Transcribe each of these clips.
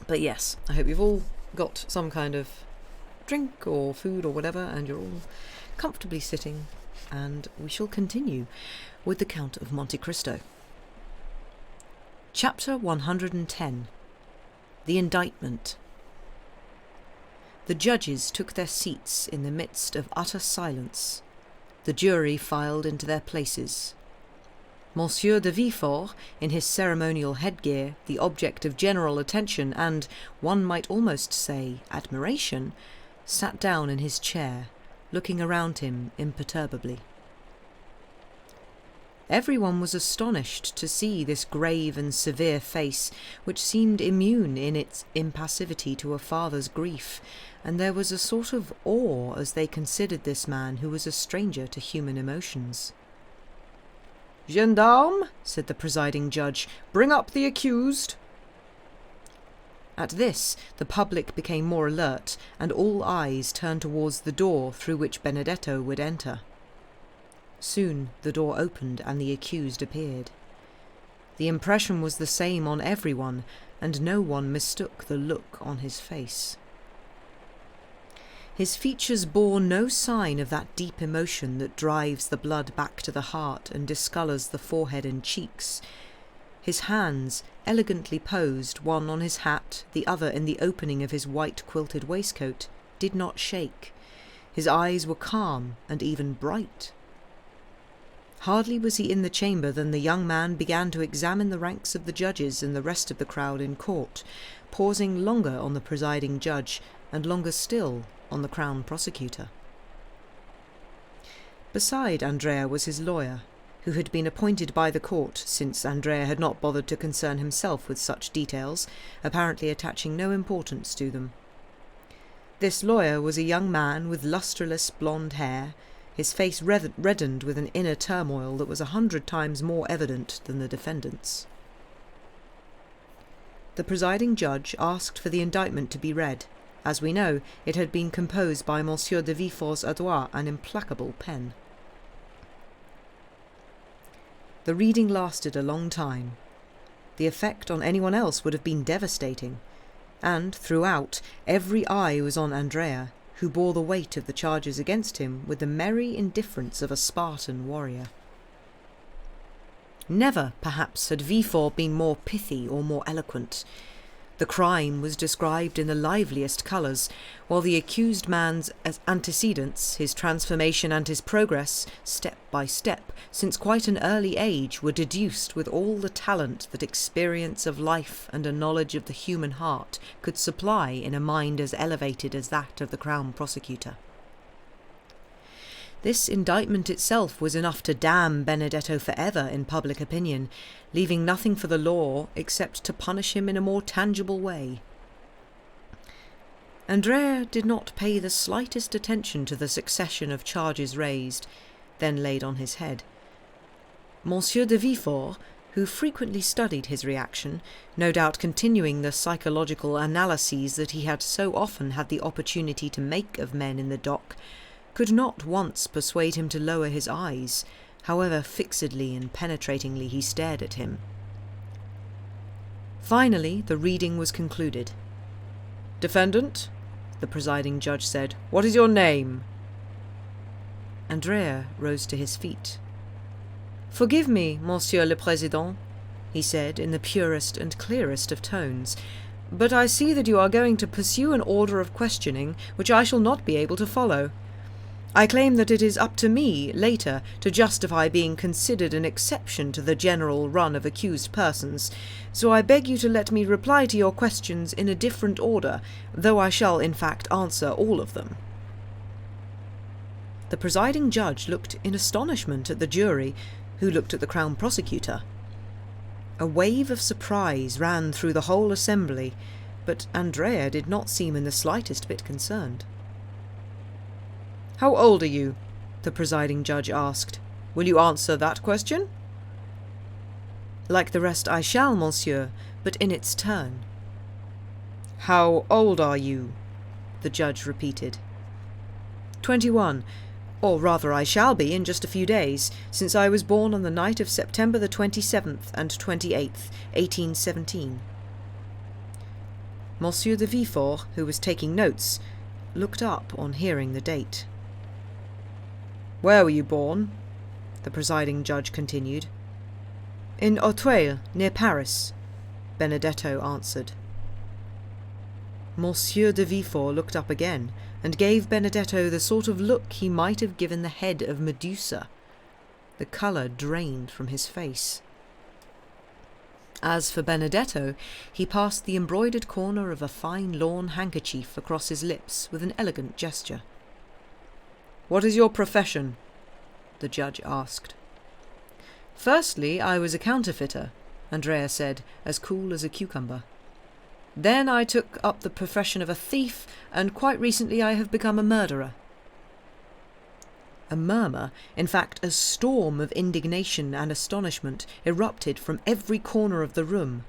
But yes, I hope you've all got some kind of drink or food or whatever, and you're all comfortably sitting, and we shall continue with the Count of Monte Cristo. Chapter 110. The Indictment. The judges took their seats in the midst of utter silence. The jury filed into their places. Monsieur de Villefort, in his ceremonial headgear, the object of general attention and, one might almost say, admiration, sat down in his chair, looking around him imperturbably. Everyone was astonished to see this grave and severe face, which seemed immune in its impassivity to a father's grief, and there was a sort of awe as they considered this man who was a stranger to human emotions. "Gendarme," said the presiding judge, "bring up the accused." At this, the public became more alert, and all eyes turned towards the door through which Benedetto would enter. Soon the door opened and the accused appeared. The impression was the same on everyone, and no one mistook the look on his face. His features bore no sign of that deep emotion that drives the blood back to the heart and discolours the forehead and cheeks. His hands, elegantly posed, one on his hat, the other in the opening of his white quilted waistcoat, did not shake. His eyes were calm and even bright. Hardly was he in the chamber than the young man began to examine the ranks of the judges and the rest of the crowd in court, pausing longer on the presiding judge and longer still on the crown prosecutor. Beside Andrea was his lawyer, who had been appointed by the court, since Andrea had not bothered to concern himself with such details, apparently attaching no importance to them. This lawyer was a young man with lustreless blonde hair, his face reddened with an inner turmoil that was 100 times more evident than the defendant's. The presiding judge asked for the indictment to be read. As we know, it had been composed by Monsieur de Villefort's adroit and implacable pen. The reading lasted a long time. The effect on anyone else would have been devastating, and, throughout, every eye was on Andrea, who bore the weight of the charges against him with the merry indifference of a Spartan warrior. Never, perhaps, had Villefort been more pithy or more eloquent. The crime was described in the liveliest colours, while the accused man's antecedents, his transformation and his progress, step by step, since quite an early age, were deduced with all the talent that experience of life and a knowledge of the human heart could supply in a mind as elevated as that of the Crown Prosecutor. This indictment itself was enough to damn Benedetto forever in public opinion, leaving nothing for the law except to punish him in a more tangible way. Andrea did not pay the slightest attention to the succession of charges raised, then laid on his head. Monsieur de Villefort, who frequently studied his reaction, no doubt continuing the psychological analyses that he had so often had the opportunity to make of men in the dock, could not once persuade him to lower his eyes, however fixedly and penetratingly he stared at him. Finally, the reading was concluded. "Defendant," the presiding judge said, "what is your name?" Andrea rose to his feet. "Forgive me, Monsieur le Président," he said in the purest and clearest of tones, "but I see that you are going to pursue an order of questioning which I shall not be able to follow. I claim that it is up to me, later, to justify being considered an exception to the general run of accused persons, so I beg you to let me reply to your questions in a different order, though I shall in fact answer all of them." The presiding judge looked in astonishment at the jury, who looked at the Crown Prosecutor. A wave of surprise ran through the whole assembly, but Andrea did not seem in the slightest bit concerned. "How old are you?" the presiding judge asked. "Will you answer that question?" "Like the rest I shall, monsieur, but in its turn." "How old are you?" the judge repeated. 21, or rather I shall be in just a few days, since I was born on the night of September the 27th and 28th, 1817. Monsieur de Villefort, who was taking notes, looked up on hearing the date. "Where were you born?" the presiding judge continued. "In Auteuil, near Paris," Benedetto answered. Monsieur de Villefort looked up again, and gave Benedetto the sort of look he might have given the head of Medusa. The colour drained from his face. As for Benedetto, he passed the embroidered corner of a fine lawn handkerchief across his lips with an elegant gesture. "What is your profession?" the judge asked. "Firstly, I was a counterfeiter," Andrea said, as cool as a cucumber. "Then I took up the profession of a thief, and quite recently I have become a murderer." A murmur, in fact a storm of indignation and astonishment, erupted from every corner of the room.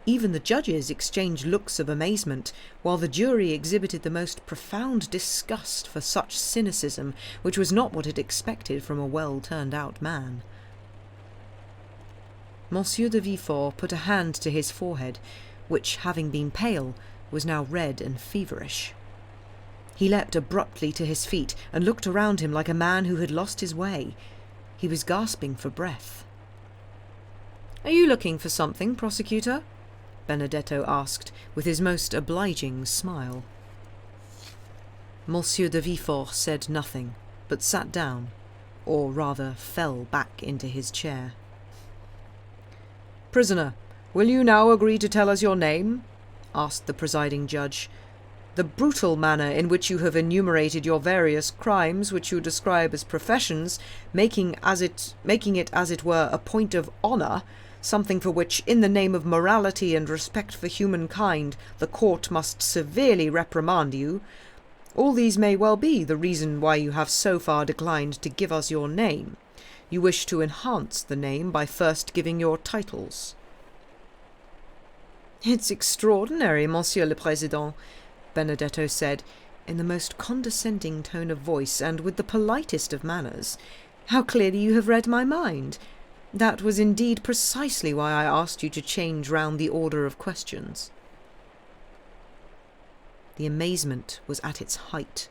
Even the judges exchanged looks of amazement, while the jury exhibited the most profound disgust for such cynicism, which was not what it expected from a well-turned-out man. Monsieur de Villefort put a hand to his forehead, which, having been pale, was now red and feverish. He leapt abruptly to his feet and looked around him like a man who had lost his way. He was gasping for breath. "Are you looking for something, prosecutor?" Benedetto asked, with his most obliging smile. Monsieur de Villefort said nothing, but sat down, or rather fell back into his chair. "Prisoner, will you now agree to tell us your name?" asked the presiding judge. "The brutal manner in which you have enumerated your various crimes, which you describe as professions, making it as it were a point of honour, something for which, in the name of morality and respect for humankind, the court must severely reprimand you. All these may well be the reason why you have so far declined to give us your name. You wish to enhance the name by first giving your titles." "It's extraordinary, Monsieur le Président," Benedetto said, in the most condescending tone of voice and with the politest of manners. "How clearly you have read my mind. That was indeed precisely why I asked you to change round the order of questions." The amazement was at its height.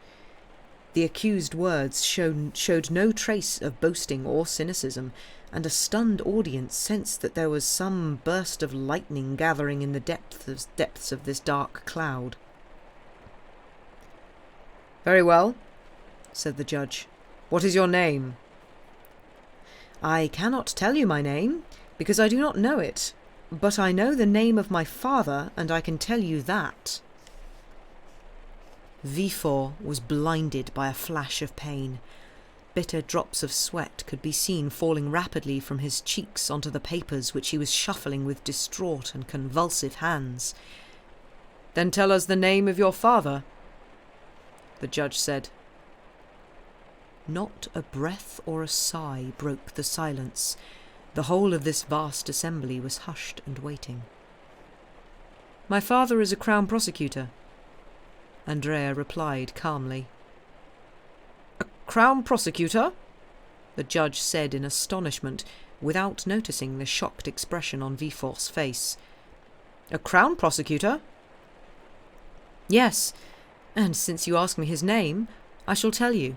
The accused words showed no trace of boasting or cynicism, and a stunned audience sensed that there was some burst of lightning gathering in the depths of this dark cloud. "Very well," said the judge. "What is your name?" "I cannot tell you my name, because I do not know it, but I know the name of my father, and I can tell you that." Villefort was blinded by a flash of pain. Bitter drops of sweat could be seen falling rapidly from his cheeks onto the papers which he was shuffling with distraught and convulsive hands. "Then tell us the name of your father," the judge said. Not a breath or a sigh broke the silence. The whole of this vast assembly was hushed and waiting. "My father is a crown prosecutor," Andrea replied calmly. "A crown prosecutor?" the judge said in astonishment, without noticing the shocked expression on Villefort's face. "A crown prosecutor?" "Yes, and since you ask me his name, I shall tell you.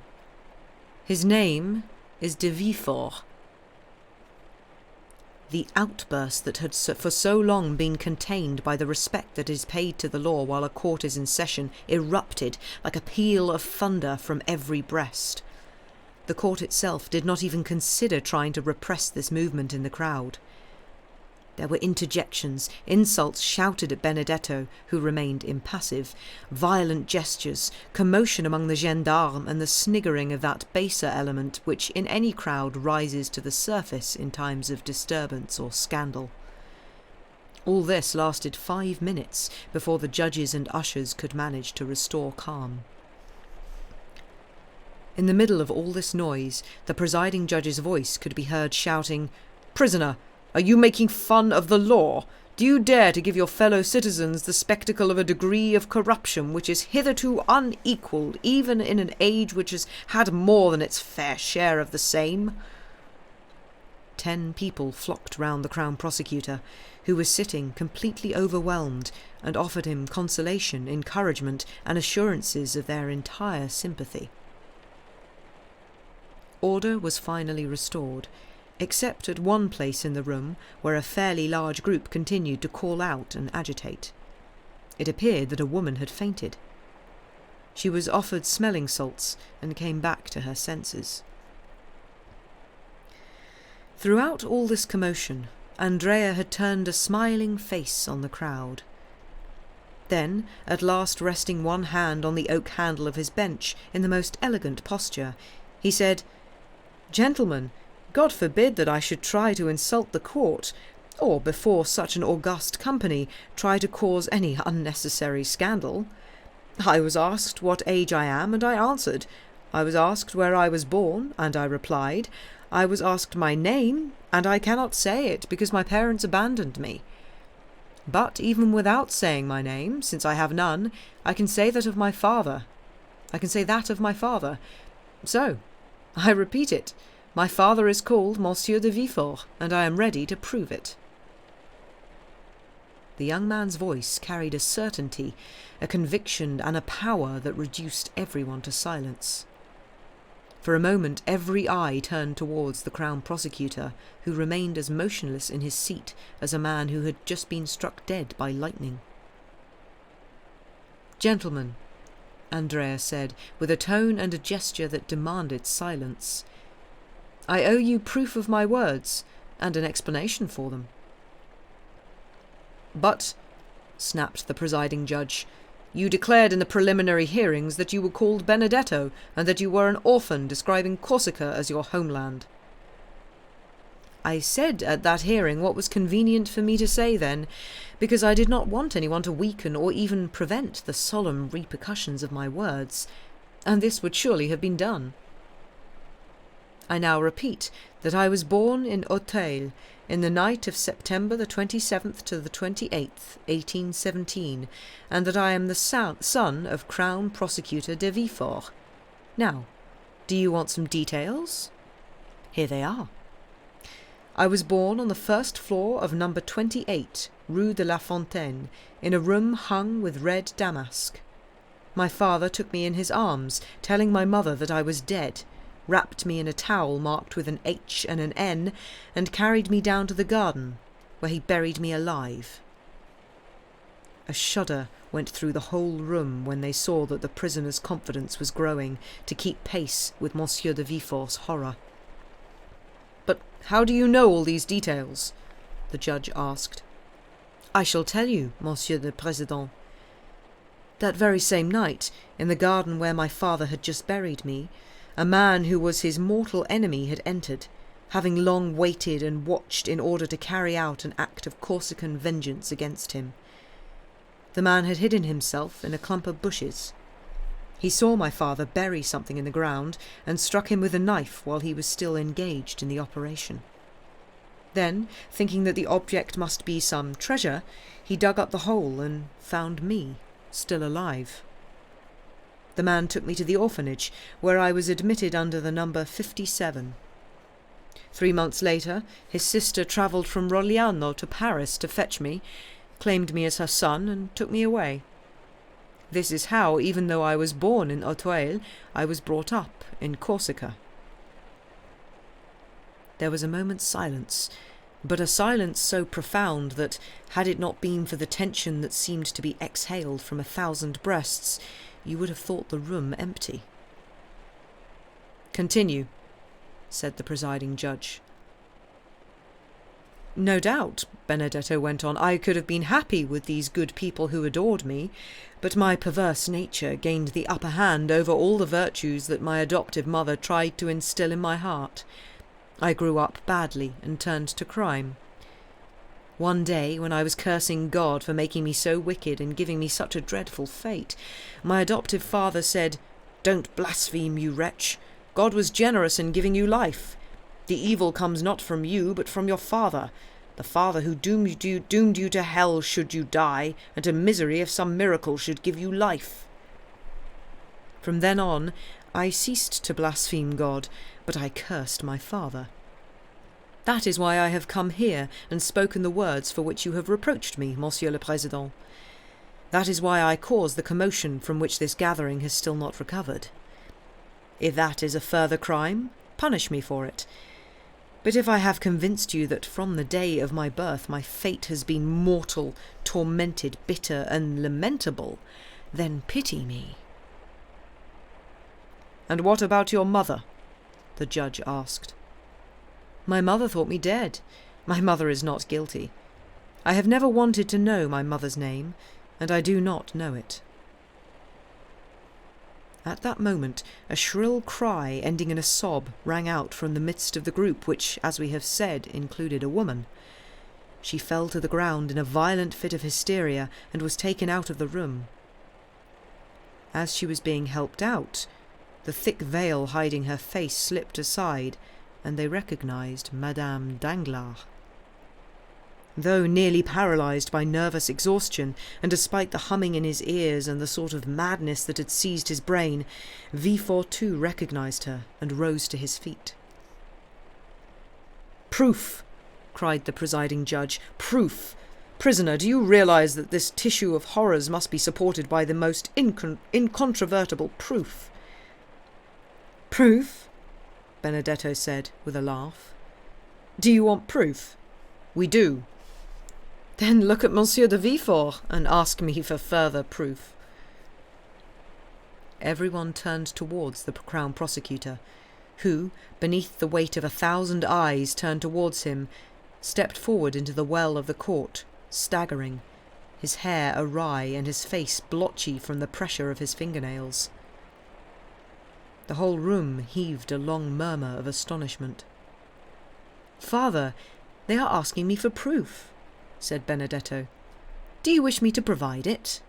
His name is de Villefort." The outburst that had for so long been contained by the respect that is paid to the law while a court is in session erupted like a peal of thunder from every breast. The court itself did not even consider trying to repress this movement in the crowd. There were interjections, insults shouted at Benedetto, who remained impassive, violent gestures, commotion among the gendarmes, and the sniggering of that baser element which in any crowd rises to the surface in times of disturbance or scandal. All this lasted 5 minutes before the judges and ushers could manage to restore calm. In the middle of all this noise, the presiding judge's voice could be heard shouting, "Prisoner, are you making fun of the law? Do you dare to give your fellow citizens the spectacle of a degree of corruption which is hitherto unequalled even in an age which has had more than its fair share of the same?" 10 people flocked round the Crown Prosecutor, who was sitting completely overwhelmed, and offered him consolation, encouragement, and assurances of their entire sympathy. Order was finally restored, except at one place in the room where a fairly large group continued to call out and agitate. It appeared that a woman had fainted. She was offered smelling salts and came back to her senses. Throughout all this commotion, Andrea had turned a smiling face on the crowd. Then, at last resting one hand on the oak handle of his bench in the most elegant posture, he said, "Gentlemen, God forbid that I should try to insult the court, or before such an august company try to cause any unnecessary scandal. I was asked what age I am, and I answered. I was asked where I was born, and I replied. I was asked my name, and I cannot say it because my parents abandoned me. But even without saying my name, since I have none, I can say that of my father. So, I repeat it. My father is called Monsieur de Villefort, and I am ready to prove it." The young man's voice carried a certainty, a conviction, and a power that reduced everyone to silence. For a moment every eye turned towards the Crown Prosecutor, who remained as motionless in his seat as a man who had just been struck dead by lightning. "Gentlemen," Andrea said, with a tone and a gesture that demanded silence, "I owe you proof of my words, and an explanation for them." "But," snapped the presiding judge, "you declared in the preliminary hearings that you were called Benedetto, and that you were an orphan, describing Corsica as your homeland." "I said at that hearing what was convenient for me to say then, because I did not want anyone to weaken or even prevent the solemn repercussions of my words, and this would surely have been done. I now repeat that I was born in Auteuil in the night of September the 27th to the 28th, 1817, and that I am the son of Crown Prosecutor de Villefort. Now, do you want some details? Here they are. I was born on the first floor of number 28, Rue de la Fontaine, in a room hung with red damask. My father took me in his arms, telling my mother that I was dead, wrapped me in a towel marked with an H and an N, and carried me down to the garden, where he buried me alive. A shudder went through the whole room when they saw that the prisoner's confidence was growing to keep pace with Monsieur de Villefort's horror. "But how do you know all these details?" the judge asked. "I shall tell you, Monsieur le Président. That very same night, in the garden where my father had just buried me, a man who was his mortal enemy had entered, having long waited and watched in order to carry out an act of Corsican vengeance against him. The man had hidden himself in a clump of bushes. He saw my father bury something in the ground and struck him with a knife while he was still engaged in the operation. Then, thinking that the object must be some treasure, he dug up the hole and found me, still alive. The man took me to the orphanage, where I was admitted under the number 57. 3 months later, his sister travelled from Rogliano to Paris to fetch me, claimed me as her son, and took me away. This is how, even though I was born in Auteuil, I was brought up in Corsica." There was a moment's silence, but a silence so profound that, had it not been for the tension that seemed to be exhaled from 1,000 breasts, you would have thought the room empty. "Continue," said the presiding judge. "No doubt," Benedetto went on, "I could have been happy with these good people who adored me, but my perverse nature gained the upper hand over all the virtues that my adoptive mother tried to instill in my heart. I grew up badly and turned to crime. One day, when I was cursing God for making me so wicked and giving me such a dreadful fate, my adoptive father said, 'Don't blaspheme, you wretch. God was generous in giving you life. The evil comes not from you, but from your father, the father who doomed you to hell should you die, and to misery if some miracle should give you life.' From then on, I ceased to blaspheme God, but I cursed my father. That is why I have come here and spoken the words for which you have reproached me, Monsieur le Président. That is why I caused the commotion from which this gathering has still not recovered. If that is a further crime, punish me for it. But if I have convinced you that from the day of my birth my fate has been mortal, tormented, bitter, and lamentable, then pity me." "And what about your mother?" the judge asked. "My mother thought me dead. My mother is not guilty. I have never wanted to know my mother's name, and I do not know it." At that moment, a shrill cry ending in a sob rang out from the midst of the group, which, as we have said, included a woman. She fell to the ground in a violent fit of hysteria and was taken out of the room. As she was being helped out, the thick veil hiding her face slipped aside, and they recognized Madame Danglars. Though nearly paralysed by nervous exhaustion, and despite the humming in his ears and the sort of madness that had seized his brain, Villefort too recognised her and rose to his feet. "Proof!" cried the presiding judge. "Proof! Prisoner, do you realise that this tissue of horrors must be supported by the most incontrovertible proof?" "Proof?" Benedetto said with a laugh. "Do you want proof?" "We do." "Then look at Monsieur de Villefort and ask me for further proof." Everyone turned towards the Crown Prosecutor, who, beneath the weight of 1,000 eyes turned towards him, stepped forward into the well of the court, staggering, his hair awry and his face blotchy from the pressure of his fingernails. The whole room heaved a long murmur of astonishment. "Father, they are asking me for proof," said Benedetto. "Do you wish me to provide it?"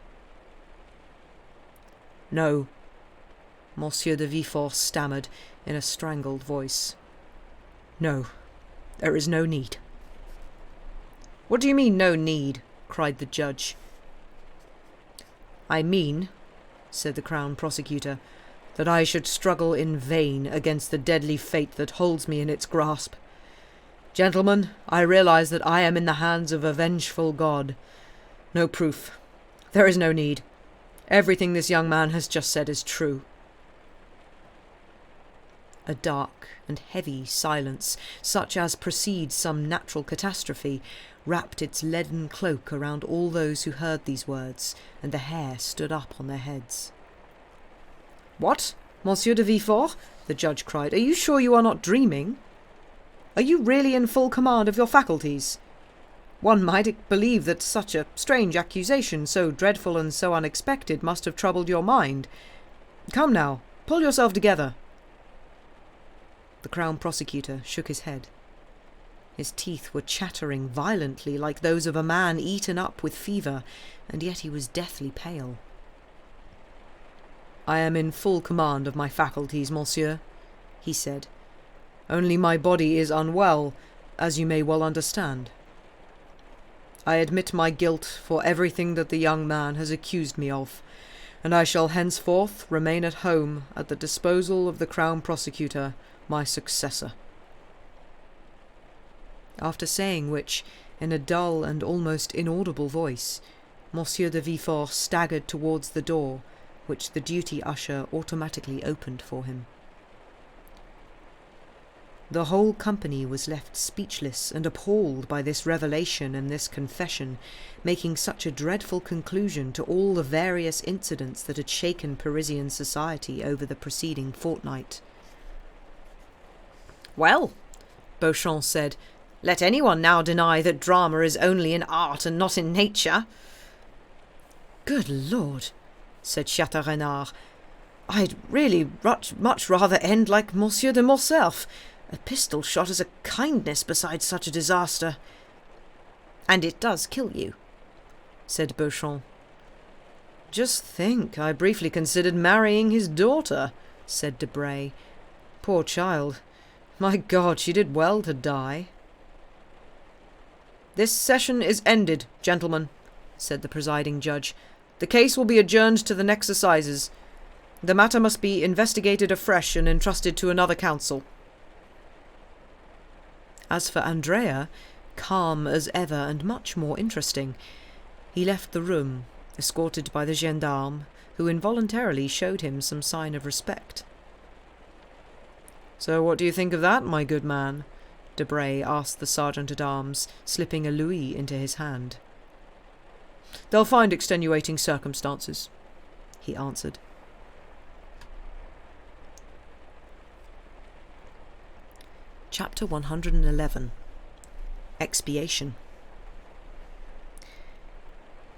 "No," Monsieur de Villefort stammered in a strangled voice. "No, there is no need." "What do you mean, no need?" cried the judge. "I mean," said the Crown Prosecutor, "that I should struggle in vain against the deadly fate that holds me in its grasp. Gentlemen, I realize that I am in the hands of a vengeful God. No proof. There is no need. Everything this young man has just said is true." A dark and heavy silence, such as precedes some natural catastrophe, wrapped its leaden cloak around all those who heard these words, and the hair stood up on their heads. "What, Monsieur de Villefort?" the judge cried. "Are you sure you are not dreaming? Are you really in full command of your faculties? One might believe that such a strange accusation, so dreadful and so unexpected, must have troubled your mind. Come now, pull yourself together." The Crown Prosecutor shook his head. His teeth were chattering violently like those of a man eaten up with fever, and yet he was deathly pale. "I am in full command of my faculties, monsieur," he said. "Only my body is unwell, as you may well understand. I admit my guilt for everything that the young man has accused me of, and I shall henceforth remain at home at the disposal of the Crown Prosecutor, my successor." After saying which, in a dull and almost inaudible voice, Monsieur de Villefort staggered towards the door, which the duty usher automatically opened for him. The whole company was left speechless and appalled by this revelation and this confession, making such a dreadful conclusion to all the various incidents that had shaken Parisian society over the preceding fortnight. "Well," Beauchamp said, "let anyone now deny that drama is only in art and not in nature." "Good Lord," said Château-Renard, "I'd really much rather end like Monsieur de Morcerf. A pistol shot is a kindness beside such a disaster." "And it does kill you," said Beauchamp. "Just think, I briefly considered marrying his daughter," said Debray. "Poor child. My God, she did well to die." "This session is ended, gentlemen," said the presiding judge. "The case will be adjourned to the next assizes. The matter must be investigated afresh and entrusted to another council." As for Andrea, calm as ever and much more interesting, he left the room, escorted by the gendarme, who involuntarily showed him some sign of respect. "So what do you think of that, my good man?" Debray asked the sergeant-at-arms, slipping a louis into his hand. "They'll find extenuating circumstances," he answered. Chapter 111. Expiation.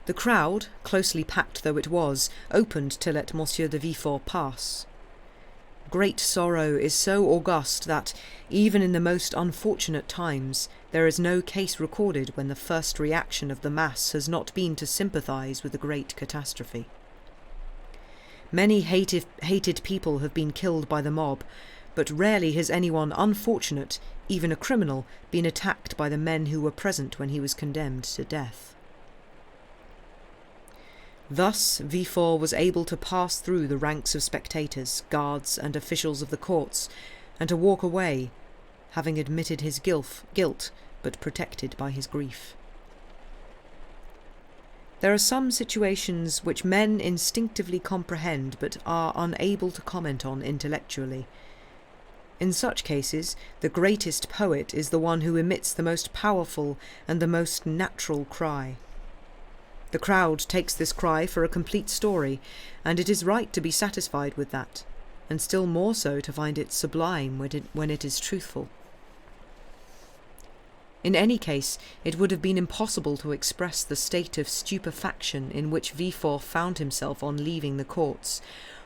The crowd, closely packed though it was, opened to let Monsieur de Villefort pass. Great sorrow is so august that, even in the most unfortunate times, there is no case recorded when the first reaction of the mass has not been to sympathise with the great catastrophe. Many hated people have been killed by the mob, but rarely has anyone unfortunate, even a criminal, been attacked by the men who were present when he was condemned to death. Thus Villefort was able to pass through the ranks of spectators, guards, and officials of the courts, and to walk away, having admitted his guilt, but protected by his grief. There are some situations which men instinctively comprehend but are unable to comment on intellectually. In such cases, the greatest poet is the one who emits the most powerful and the most natural cry. The crowd takes this cry for a complete story, and it is right to be satisfied with that, and still more so to find it sublime when it is truthful. In any case, it would have been impossible to express the state of stupefaction in which Villefort found himself on leaving the courts,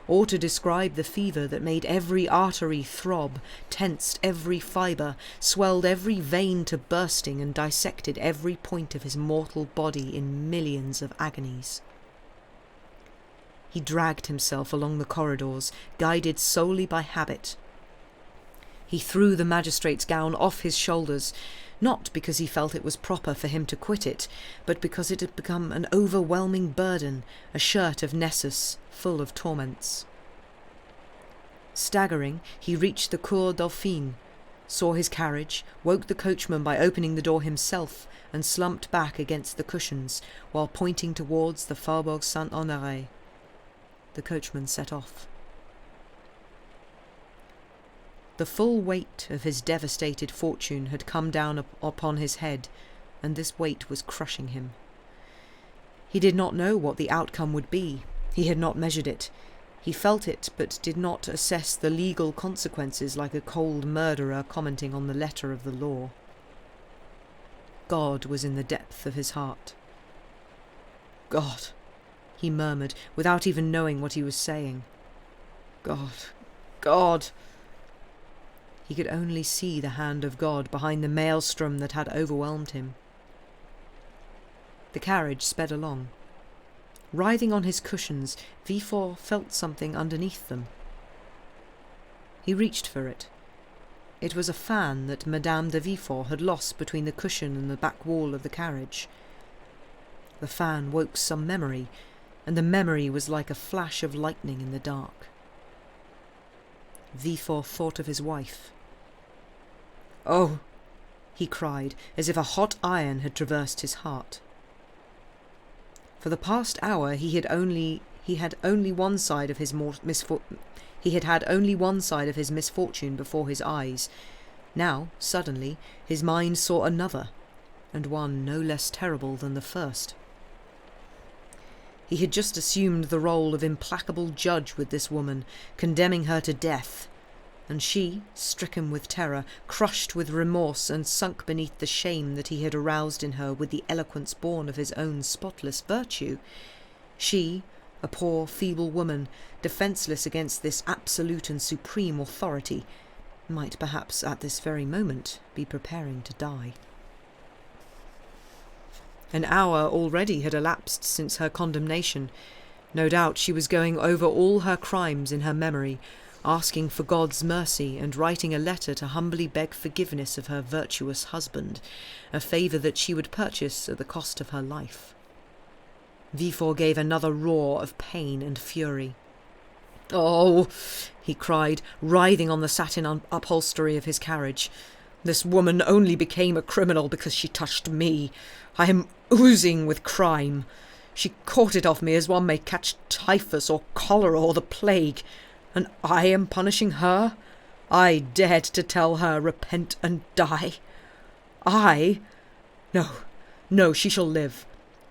or to describe the fever that made every artery throb, tensed every fibre, swelled every vein to bursting, and dissected every point of his mortal body in millions of agonies. He dragged himself along the corridors, guided solely by habit. He threw the magistrate's gown off his shoulders, not because he felt it was proper for him to quit it, but because it had become an overwhelming burden, a shirt of Nessus, full of torments. Staggering, he reached the Cour Dauphine, saw his carriage, woke the coachman by opening the door himself, and slumped back against the cushions, while pointing towards the Faubourg Saint-Honoré. The coachman set off. The full weight of his devastated fortune had come down upon his head, and this weight was crushing him. He did not know what the outcome would be. He had not measured it. He felt it, but did not assess the legal consequences like a cold murderer commenting on the letter of the law. God was in the depth of his heart. "God," he murmured, without even knowing what he was saying. "God, God." He could only see the hand of God behind the maelstrom that had overwhelmed him. The carriage sped along. Writhing on his cushions, Villefort felt something underneath them. He reached for it. It was a fan that Madame de Villefort had lost between the cushion and the back wall of the carriage. The fan woke some memory, and the memory was like a flash of lightning in the dark. Villefort thought of his wife. "Oh!" he cried, as if a hot iron had traversed his heart. For the past hour he had only one side of his misfortune before his eyes. Now, suddenly, his mind saw another, and one no less terrible than the first. He had just assumed the role of implacable judge with this woman, condemning her to death, and she, stricken with terror, crushed with remorse, and sunk beneath the shame that he had aroused in her with the eloquence born of his own spotless virtue. She, a poor, feeble woman, defenceless against this absolute and supreme authority, might perhaps at this very moment be preparing to die. An hour already had elapsed since her condemnation. No doubt she was going over all her crimes in her memory, asking for God's mercy and writing a letter to humbly beg forgiveness of her virtuous husband, a favour that she would purchase at the cost of her life. Villefort gave another roar of pain and fury. "Oh!" he cried, writhing on the satin upholstery of his carriage. This woman only became a criminal because she touched me. I am oozing with crime. She caught it off me as one may catch typhus or cholera or the plague. And I am punishing her? I dared to tell her, repent and die. I? No, she shall live.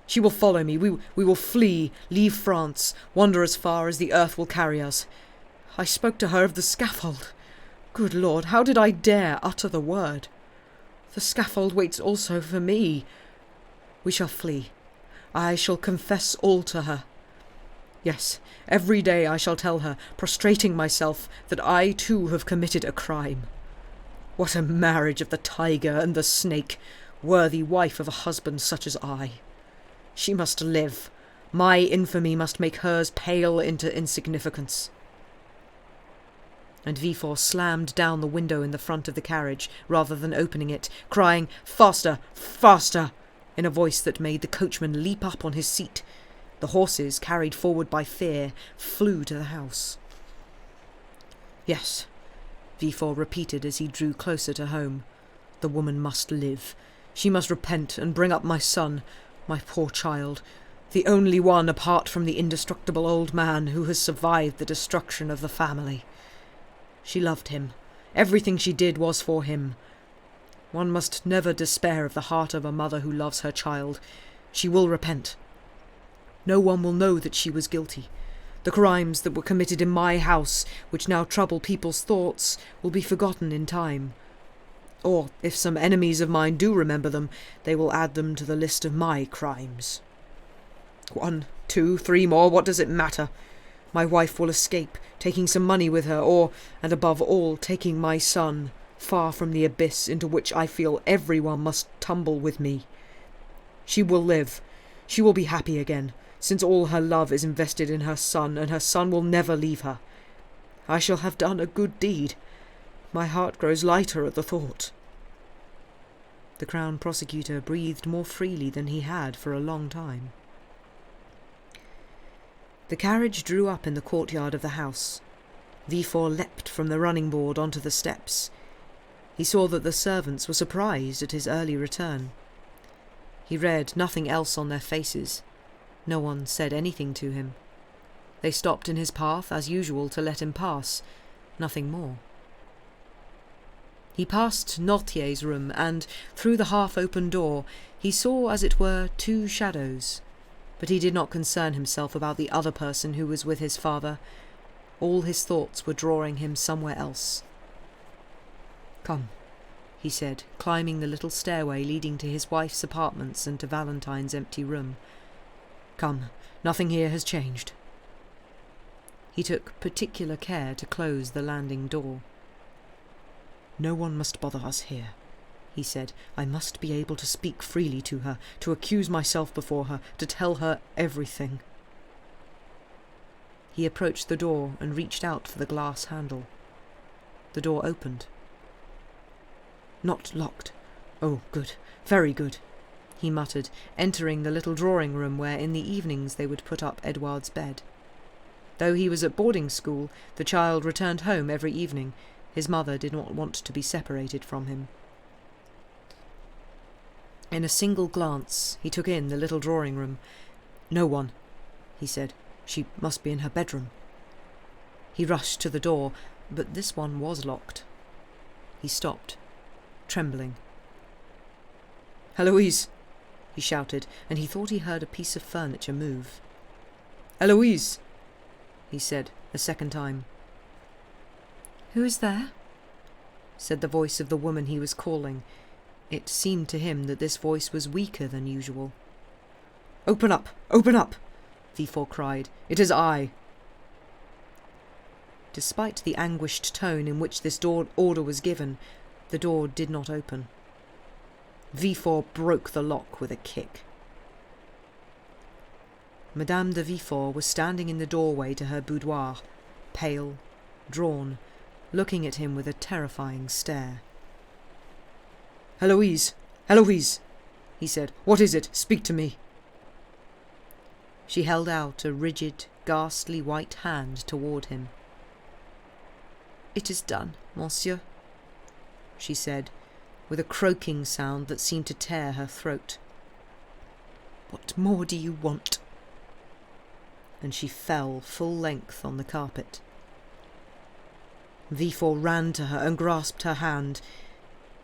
She will follow me. We will flee, leave France, wander as far as the earth will carry us. I spoke to her of the scaffold. Good Lord, how did I dare utter the word? The scaffold waits also for me. We shall flee. I shall confess all to her. Yes, every day I shall tell her, prostrating myself, that I too have committed a crime. What a marriage of the tiger and the snake, worthy wife of a husband such as I. She must live. My infamy must make hers pale into insignificance. And Villefort slammed down the window in the front of the carriage, rather than opening it, crying, "Faster! Faster!" in a voice that made the coachman leap up on his seat. The horses, carried forward by fear, flew to the house. Yes, Villefort repeated as he drew closer to home. The woman must live. She must repent and bring up my son, my poor child, the only one apart from the indestructible old man who has survived the destruction of the family. She loved him. Everything she did was for him. One must never despair of the heart of a mother who loves her child. She will repent. No one will know that she was guilty. The crimes that were committed in my house, which now trouble people's thoughts, will be forgotten in time. Or, if some enemies of mine do remember them, they will add them to the list of my crimes. 1, 2, 3 more, what does it matter? My wife will escape, taking some money with her, or, and above all, taking my son, far from the abyss into which I feel everyone must tumble with me. She will live. She will be happy again, since all her love is invested in her son, and her son will never leave her. I shall have done a good deed. My heart grows lighter at the thought. The Crown Prosecutor breathed more freely than he had for a long time. The carriage drew up in the courtyard of the house. Villefort leapt from the running board onto the steps. He saw that the servants were surprised at his early return. He read nothing else on their faces. No one said anything to him. They stopped in his path as usual to let him pass, nothing more. He passed Noirtier's room, and, through the half-open door, he saw, as it were, 2 shadows. But he did not concern himself about the other person who was with his father. All his thoughts were drawing him somewhere else. "Come," he said, climbing the little stairway leading to his wife's apartments and to Valentine's empty room. "Come, nothing here has changed." He took particular care to close the landing door. "No one must bother us here," he said. "I must be able to speak freely to her, to accuse myself before her, to tell her everything." He approached the door and reached out for the glass handle. The door opened. "Not locked. Oh, good, very good," he muttered, entering the little drawing-room where in the evenings they would put up Edouard's bed. Though he was at boarding school, the child returned home every evening. His mother did not want to be separated from him. In a single glance he took in the little drawing-room. "No one," he said. "She must be in her bedroom." He rushed to the door, but this one was locked. He stopped, trembling. "Heloise!" he shouted, and he thought he heard a piece of furniture move. "Heloise!" he said a second time. "Who is there?" said the voice of the woman he was calling. It seemed to him that this voice was weaker than usual. "Open up! Open up!" Villefort cried. "It is I." Despite the anguished tone in which this order was given, the door did not open. Villefort broke the lock with a kick. Madame de Villefort was standing in the doorway to her boudoir, pale, drawn, looking at him with a terrifying stare. "Heloise! Heloise!" he said. "What is it? Speak to me." She held out a rigid, ghastly white hand toward him. "It is done, monsieur," she said, with a croaking sound that seemed to tear her throat. "What more do you want?" And she fell full length on the carpet. Villefort ran to her and grasped her hand.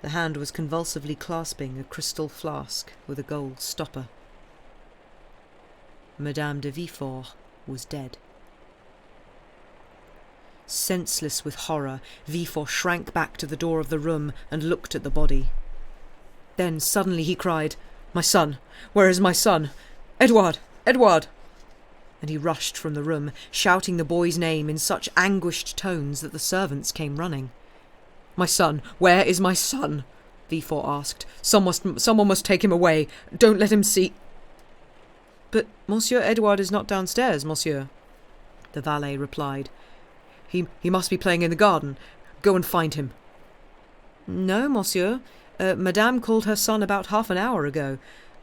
The hand was convulsively clasping a crystal flask with a gold stopper. Madame de Villefort was dead. Senseless with horror, Villefort shrank back to the door of the room and looked at the body. Then suddenly he cried, "My son! Where is my son? Edouard! Edouard!" And he rushed from the room, shouting the boy's name in such anguished tones that the servants came running. "My son! Where is my son?" Villefort asked. Someone must take him away. Don't let him see—" "But Monsieur Edouard is not downstairs, monsieur," the valet replied. He must be playing in the garden. Go and find him." "No, monsieur. Madame called her son about half an hour ago.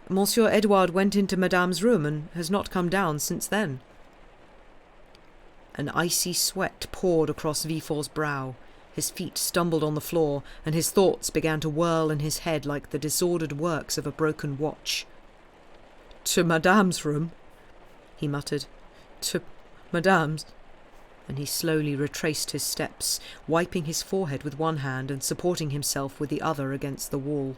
Monsieur Edouard went into Madame's room and has not come down since then." An icy sweat poured across Villefort's brow. His feet stumbled on the floor, and his thoughts began to whirl in his head like the disordered works of a broken watch. "To Madame's room?" he muttered. "To Madame's?" And he slowly retraced his steps, wiping his forehead with one hand and supporting himself with the other against the wall.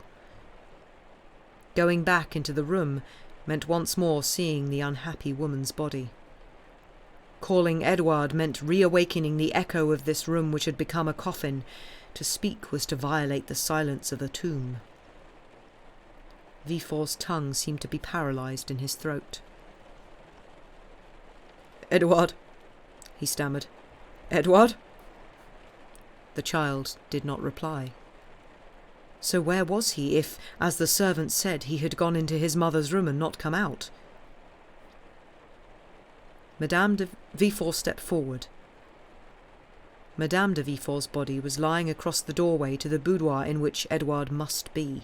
Going back into the room meant once more seeing the unhappy woman's body. Calling Edouard meant reawakening the echo of this room which had become a coffin. To speak was to violate the silence of a tomb. Villefort's tongue seemed to be paralyzed in his throat. "Edouard," he stammered. "Edouard?" The child did not reply. So where was he if, as the servant said, he had gone into his mother's room and not come out? Madame de Villefort stepped forward. Madame de Villefort's body was lying across the doorway to the boudoir in which Edouard must be.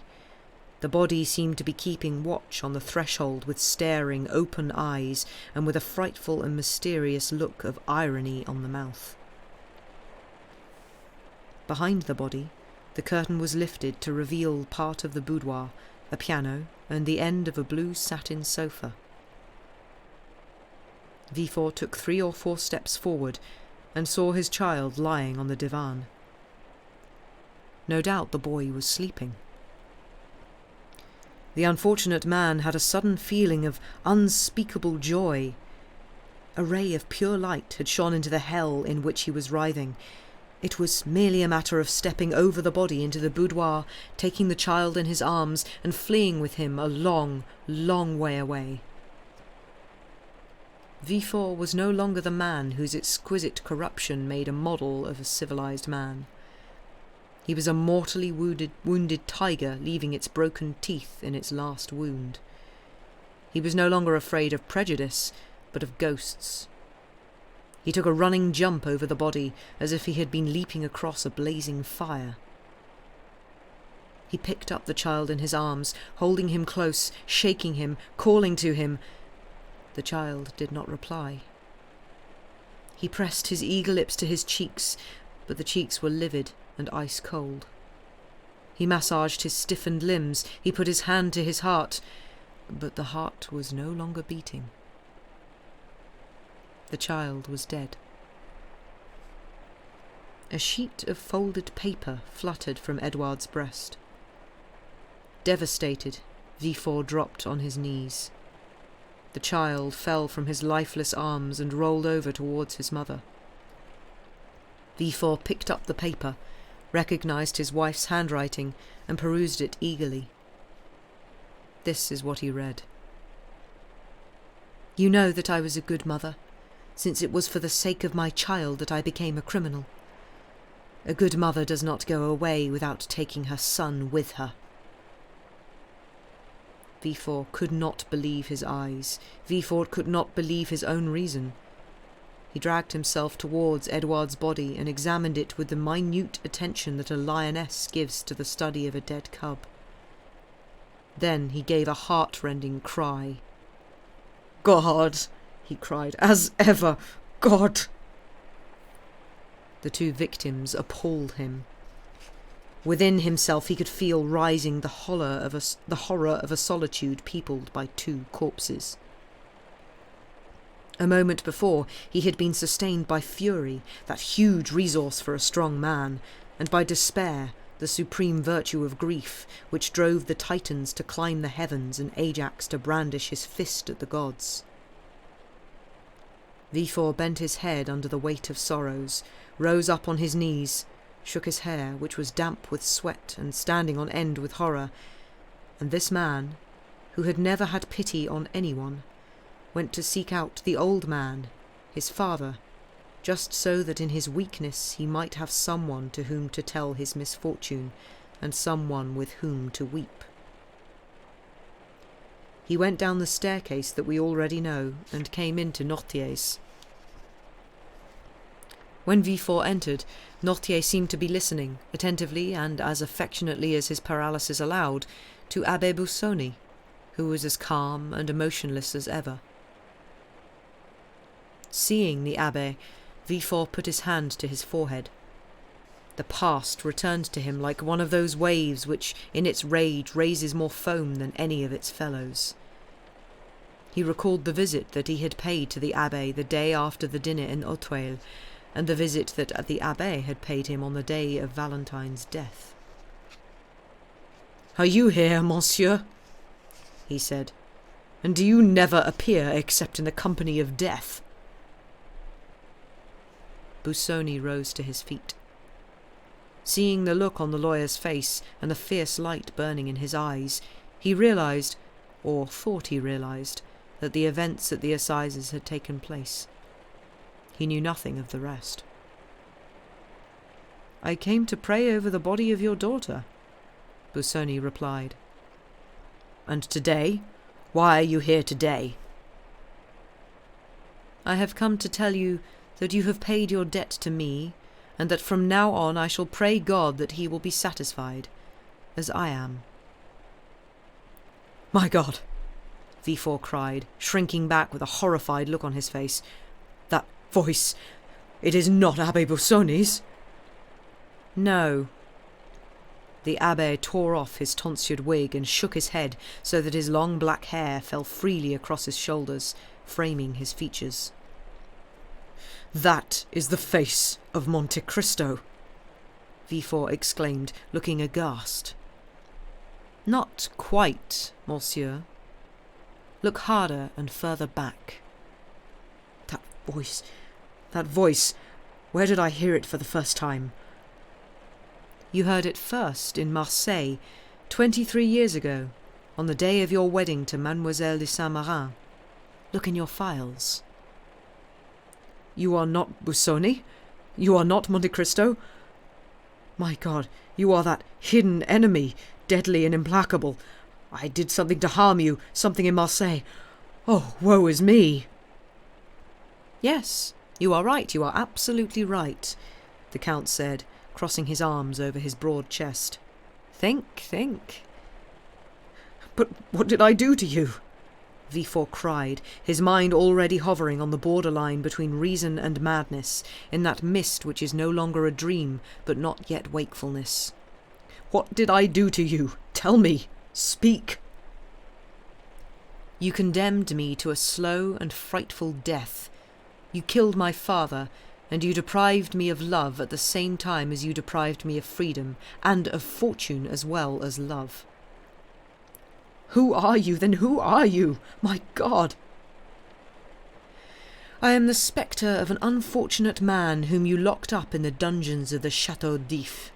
The body seemed to be keeping watch on the threshold with staring, open eyes and with a frightful and mysterious look of irony on the mouth. Behind the body, the curtain was lifted to reveal part of the boudoir, a piano, and the end of a blue satin sofa. Villefort took 3 or 4 steps forward and saw his child lying on the divan. No doubt the boy was sleeping. The unfortunate man had a sudden feeling of unspeakable joy. A ray of pure light had shone into the hell in which he was writhing. It was merely a matter of stepping over the body into the boudoir, taking the child in his arms, and fleeing with him a long, long way away. Villefort was no longer the man whose exquisite corruption made a model of a civilized man. He was a mortally wounded tiger leaving its broken teeth in its last wound. He was no longer afraid of prejudice, but of ghosts. He took a running jump over the body, as if he had been leaping across a blazing fire. He picked up the child in his arms, holding him close, shaking him, calling to him. The child did not reply. He pressed his eager lips to his cheeks, but the cheeks were livid and ice-cold. He massaged his stiffened limbs, he put his hand to his heart, but the heart was no longer beating. The child was dead. A sheet of folded paper fluttered from Edouard's breast. Devastated, Villefort dropped on his knees. The child fell from his lifeless arms and rolled over towards his mother. Villefort picked up the paper, recognized his wife's handwriting, and perused it eagerly. This is what he read. "You know that I was a good mother, since it was for the sake of my child that I became a criminal. A good mother does not go away without taking her son with her." Villefort could not believe his eyes. Villefort could not believe his own reason. He dragged himself towards Edouard's body and examined it with the minute attention that a lioness gives to the study of a dead cub. Then he gave a heart-rending cry. "God!" he cried, "as ever, God!" The 2 victims appalled him. Within himself he could feel rising the horror of a solitude peopled by two corpses. A moment before, he had been sustained by fury, that huge resource for a strong man, and by despair, the supreme virtue of grief, which drove the Titans to climb the heavens and Ajax to brandish his fist at the gods. Villefort bent his head under the weight of sorrows, rose up on his knees, shook his hair, which was damp with sweat and standing on end with horror, and this man, who had never had pity on anyone, went to seek out the old man, his father, just so that in his weakness he might have someone to whom to tell his misfortune and someone with whom to weep. He went down the staircase that we already know and came into Noirtier's. When Villefort entered, Noirtier seemed to be listening, attentively and as affectionately as his paralysis allowed, to Abbé Busoni, who was as calm and emotionless as ever. Seeing the abbé, Villefort put his hand to his forehead. The past returned to him like one of those waves which, in its rage, raises more foam than any of its fellows. He recalled the visit that he had paid to the abbé the day after the dinner in Auteuil, and the visit that the abbé had paid him on the day of Valentine's death. "Are you here, monsieur?" he said. "And do you never appear except in the company of death?" Busoni rose to his feet. Seeing the look on the lawyer's face and the fierce light burning in his eyes, he realized, or thought he realized, that the events at the assizes had taken place. He knew nothing of the rest. "I came to pray over the body of your daughter," Busoni replied. "And today? Why are you here today?" "I have come to tell you that you have paid your debt to me, and that from now on I shall pray God that he will be satisfied, as I am." "My God!" Villefort cried, shrinking back with a horrified look on his face. "That voice, it is not Abbé Busoni's?" "No." The abbé tore off his tonsured wig and shook his head so that his long black hair fell freely across his shoulders, framing his features. "That is the face of Monte Cristo," Villefort exclaimed, looking aghast. "Not quite, monsieur. Look harder and further back." That voice, where did I hear it for the first time?" "You heard it first in Marseille, 23 years ago, on the day of your wedding to Mademoiselle de Saint-Marin. Look in your files." "You are not Busoni? You are not Monte Cristo? My God, you are that hidden enemy, deadly and implacable. I did something to harm you, something in Marseille. Oh, woe is me!" "Yes, you are right, you are absolutely right," the Count said, crossing his arms over his broad chest. Think. "But what did I do to you?" Villefort cried, his mind already hovering on the borderline between reason and madness, in that mist which is no longer a dream, but not yet wakefulness. "What did I do to you? Tell me! Speak!" "You condemned me to a slow and frightful death. You killed my father, and you deprived me of love at the same time as you deprived me of freedom, and of fortune as well as love." "Who are you, then who are you? My God!" "I am the spectre of an unfortunate man whom you locked up in the dungeons of the Château d'If.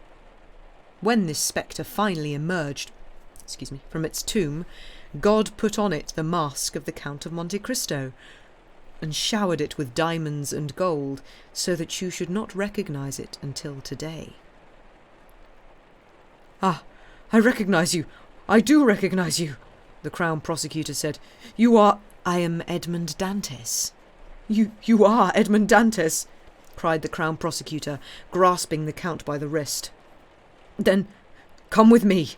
When this spectre finally emerged from its tomb, God put on it the mask of the Count of Monte Cristo, and showered it with diamonds and gold, so that you should not recognize it until today." "Ah, I recognize you! I do recognize you!" the Crown Prosecutor said. "You are—" "I am Edmond Dantès." You are Edmond Dantès!" cried the Crown Prosecutor, grasping the Count by the wrist. "Then come with me."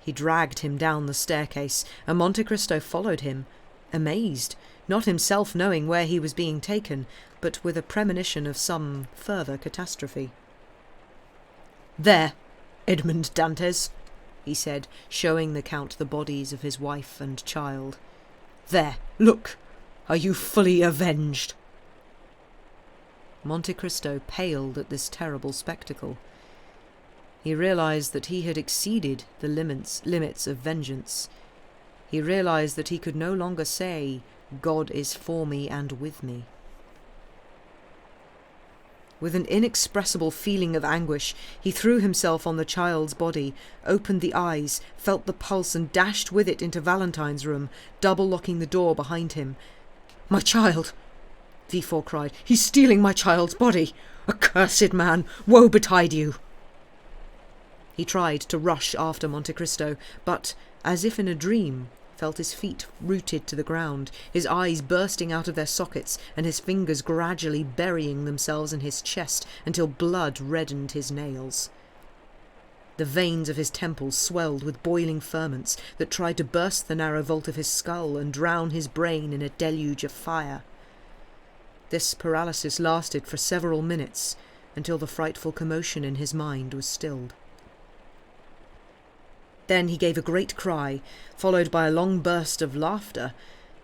He dragged him down the staircase, and Monte Cristo followed him, amazed, not himself knowing where he was being taken, but with a premonition of some further catastrophe. "There, Edmond Dantès," he said, showing the Count the bodies of his wife and child. "There, look! Are you fully avenged?" Monte Cristo paled at this terrible spectacle. He realized that he had exceeded the limits of vengeance. He realized that he could no longer say, "God is for me and with me." With an inexpressible feeling of anguish, he threw himself on the child's body, opened the eyes, felt the pulse, and dashed with it into Valentine's room, double-locking the door behind him. "My child!" Villefort cried. "He's stealing my child's body! Accursed man! Woe betide you!" He tried to rush after Monte Cristo, but, as if in a dream, felt his feet rooted to the ground, his eyes bursting out of their sockets, and his fingers gradually burying themselves in his chest until blood reddened his nails. The veins of his temples swelled with boiling ferments that tried to burst the narrow vault of his skull and drown his brain in a deluge of fire. This paralysis lasted for several minutes, until the frightful commotion in his mind was stilled. Then he gave a great cry, followed by a long burst of laughter,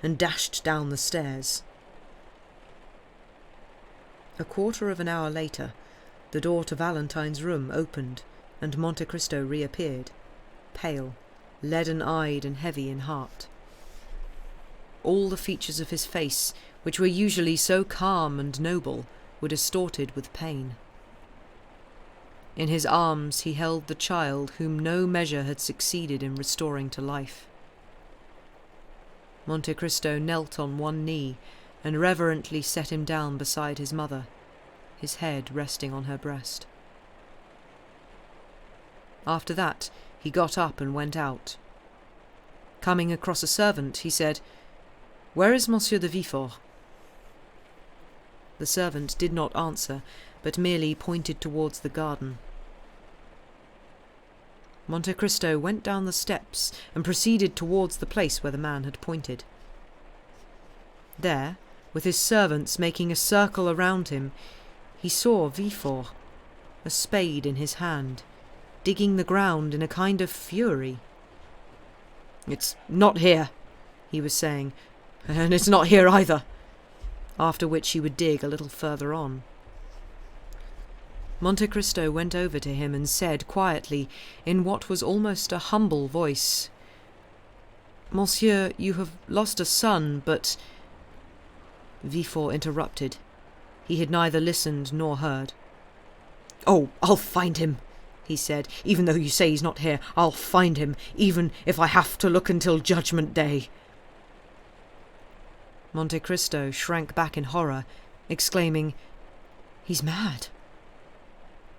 and dashed down the stairs. A quarter of an hour later, the door to Valentine's room opened, and Monte Cristo reappeared, pale, leaden-eyed and heavy in heart. All the features of his face, which were usually so calm and noble, were distorted with pain. In his arms he held the child whom no measure had succeeded in restoring to life. Monte Cristo knelt on one knee and reverently set him down beside his mother, his head resting on her breast. After that, he got up and went out. Coming across a servant, he said, "Where is Monsieur de Villefort?" The servant did not answer, but merely pointed towards the garden. Monte Cristo went down the steps and proceeded towards the place where the man had pointed. There, with his servants making a circle around him, he saw Villefort, a spade in his hand, digging the ground in a kind of fury. "It's not here," he was saying, "and it's not here either," after which he would dig a little further on. Monte Cristo went over to him and said quietly, in what was almost a humble voice, "Monsieur, you have lost a son, but—" Villefort interrupted. He had neither listened nor heard. "Oh, I'll find him," he said. "Even though you say he's not here, I'll find him, even if I have to look until Judgment Day." Monte Cristo shrank back in horror, exclaiming, "He's mad."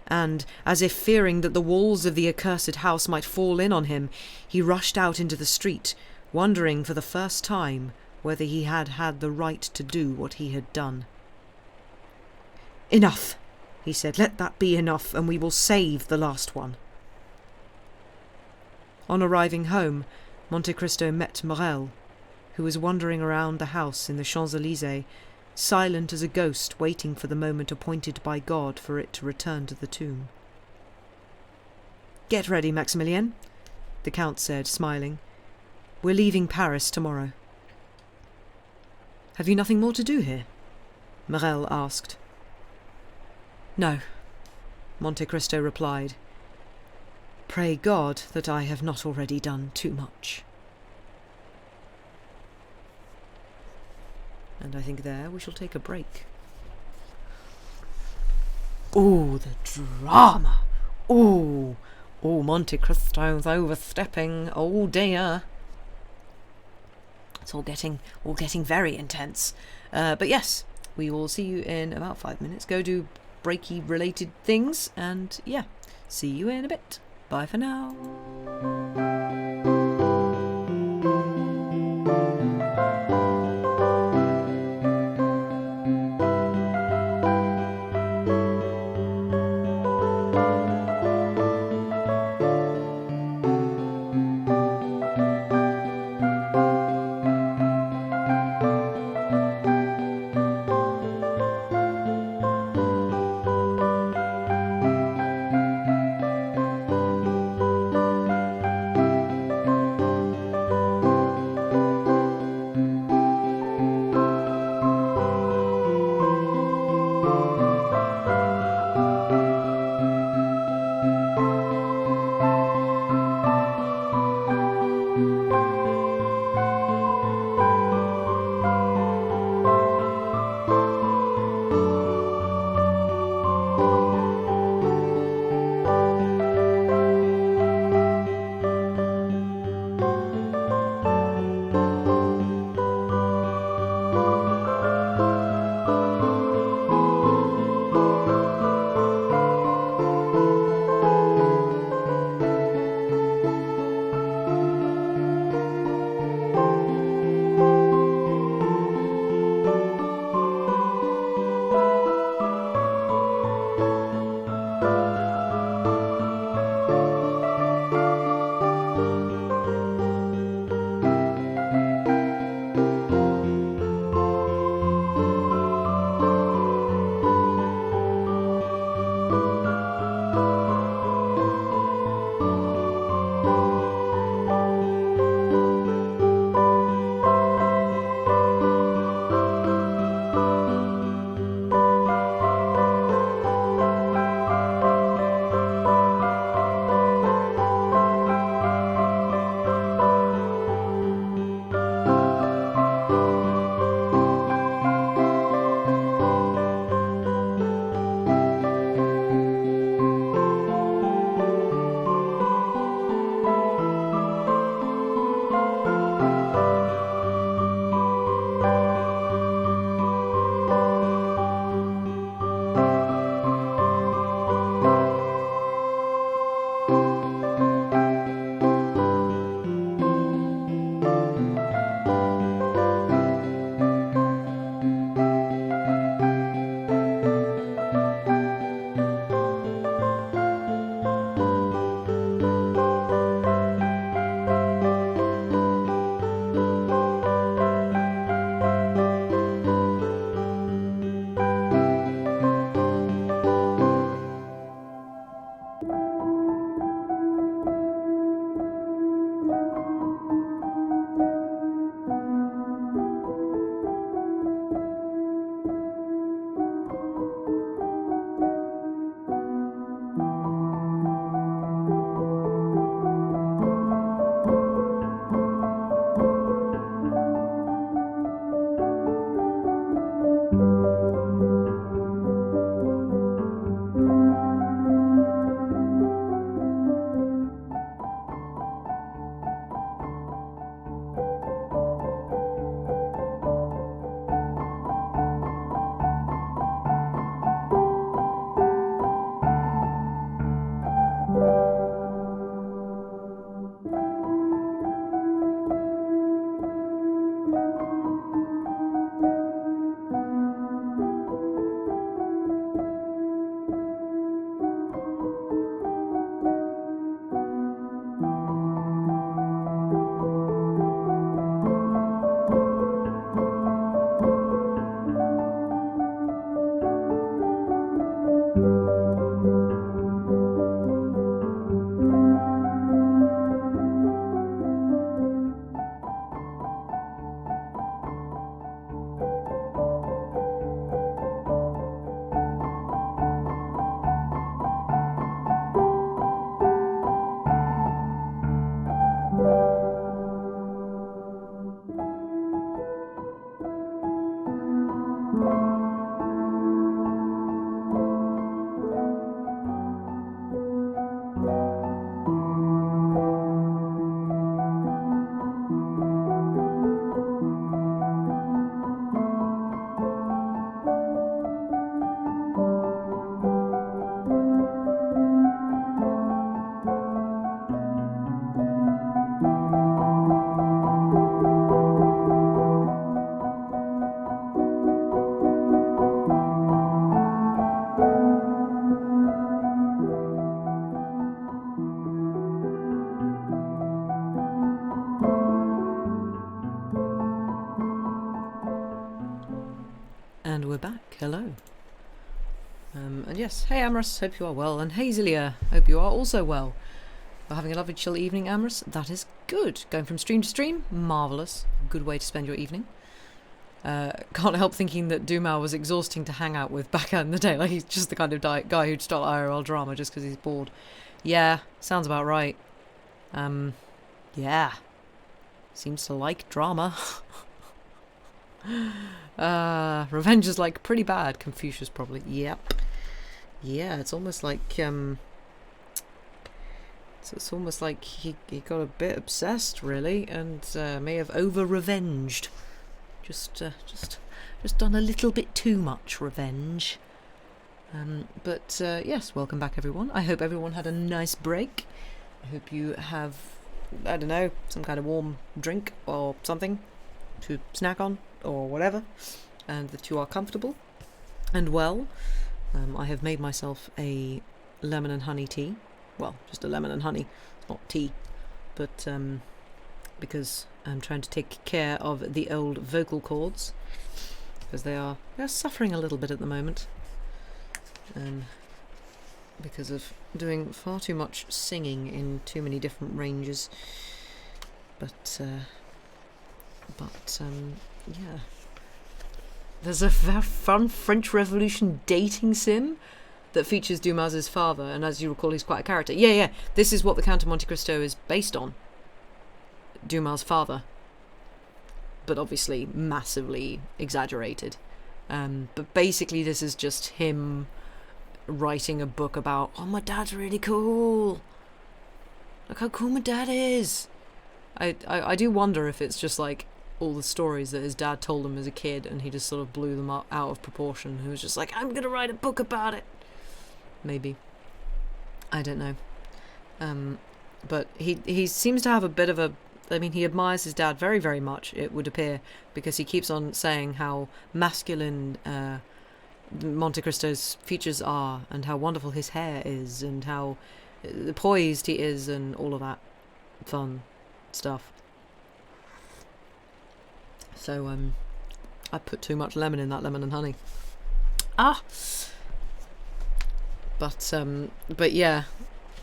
And, as if fearing that the walls of the accursed house might fall in on him, he rushed out into the street, wondering for the first time whether he had had the right to do what he had done. "Enough," he said. "Let that be enough, and we will save the last one." On arriving home, Monte Cristo met Morel, who was wandering around the house in the Champs-Élysées, silent as a ghost waiting for the moment appointed by God for it to return to the tomb. "Get ready, Maximilien," the Count said, smiling. "We're leaving Paris tomorrow." "Have you nothing more to do here?" Morel asked. "No," Monte Cristo replied. "Pray God that I have not already done too much." And I think there we shall take a break. Ooh, the drama! Ooh, Monte Cristo's overstepping. Oh dear. It's all getting very intense. But yes, we will see you in about 5 minutes. Go do breaky-related things, and yeah, see you in a bit. Bye for now. And we're back. Hello. And yes, hey Amorous, hope you are well. And hey Zilia, hope you are also well. We're having a lovely chill evening, Amorous. That is good. Going from stream to stream, marvellous. Good way to spend your evening. Can't help thinking that Dumas was exhausting to hang out with back in the day. Like, he's just the kind of guy who'd start IRL drama just because he's bored. Yeah, sounds about right. Yeah. Seems to like drama. Revenge is like pretty bad. Confucius probably. Yep. Yeah, it's almost like it's almost like he got a bit obsessed, really, and may have over-revenged. Just done a little bit too much revenge. But yes, welcome back everyone. I hope everyone had a nice break. I hope you have, I don't know, some kind of warm drink or something to snack on or whatever, and that you are comfortable and well. I have made myself a lemon and honey tea. Well, just a lemon and honey. It's not tea, but because I'm trying to take care of the old vocal cords, because they're suffering a little bit at the moment, because of doing far too much singing in too many different ranges. But yeah. There's a fun French Revolution dating sim that features Dumas's father, and as you recall, he's quite a character. Yeah, this is what the Count of Monte Cristo is based on. Dumas' father. But obviously massively exaggerated. But basically this is just him writing a book about, oh, my dad's really cool. Look how cool my dad is. I do wonder if it's just like all the stories that his dad told him as a kid and he just sort of blew them out of proportion. He was just like, I'm gonna write a book about it. Maybe. I don't know. But he seems to have a bit of a, I mean, he admires his dad very, very much, it would appear, because he keeps on saying how masculine Monte Cristo's features are, and how wonderful his hair is, and how poised he is, and all of that fun stuff. So, I put too much lemon in that lemon and honey. But yeah.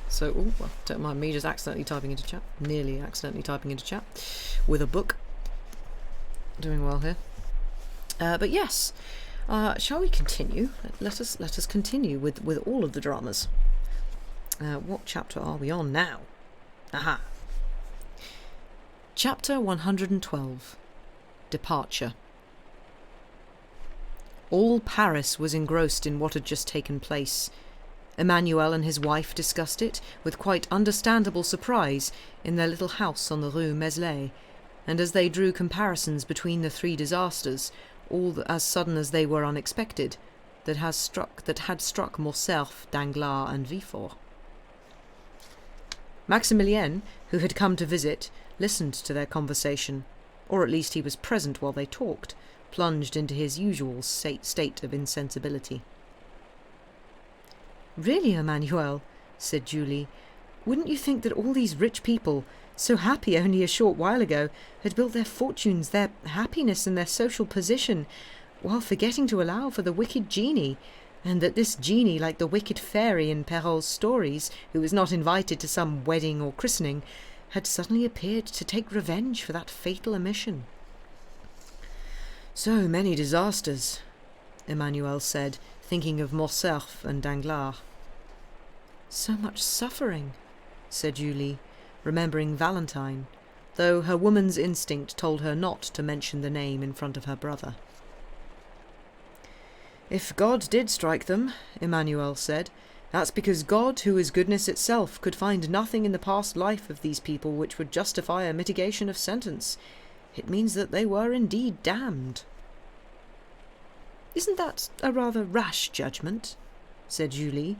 So, well, don't mind me just accidentally typing into chat. Nearly accidentally typing into chat. With a book. Doing well here. But yes. Shall we continue? Let us continue with all of the dramas. What chapter are we on now? Aha. Chapter 112. Departure. All Paris was engrossed in what had just taken place. Emmanuel and his wife discussed it, with quite understandable surprise, in their little house on the Rue Meslay, and as they drew comparisons between the three disasters, all as sudden as they were unexpected, that had struck Morcerf, Danglars, and Villefort. Maximilien, who had come to visit, listened to their conversation, or at least he was present while they talked, plunged into his usual state of insensibility. "Really, Emmanuel," said Julie, "wouldn't you think that all these rich people, so happy only a short while ago, had built their fortunes, their happiness, and their social position, while forgetting to allow for the wicked genie, and that this genie, like the wicked fairy in Perrault's stories, who was not invited to some wedding or christening, had suddenly appeared to take revenge for that fatal omission?" "So many disasters," Emmanuel said, thinking of Morcerf and Danglars. "So much suffering," said Julie, remembering Valentine, though her woman's instinct told her not to mention the name in front of her brother. "If God did strike them," Emmanuel said, "that's because God, who is goodness itself, could find nothing in the past life of these people which would justify a mitigation of sentence. It means that they were indeed damned." "Isn't that a rather rash judgment?" said Julie.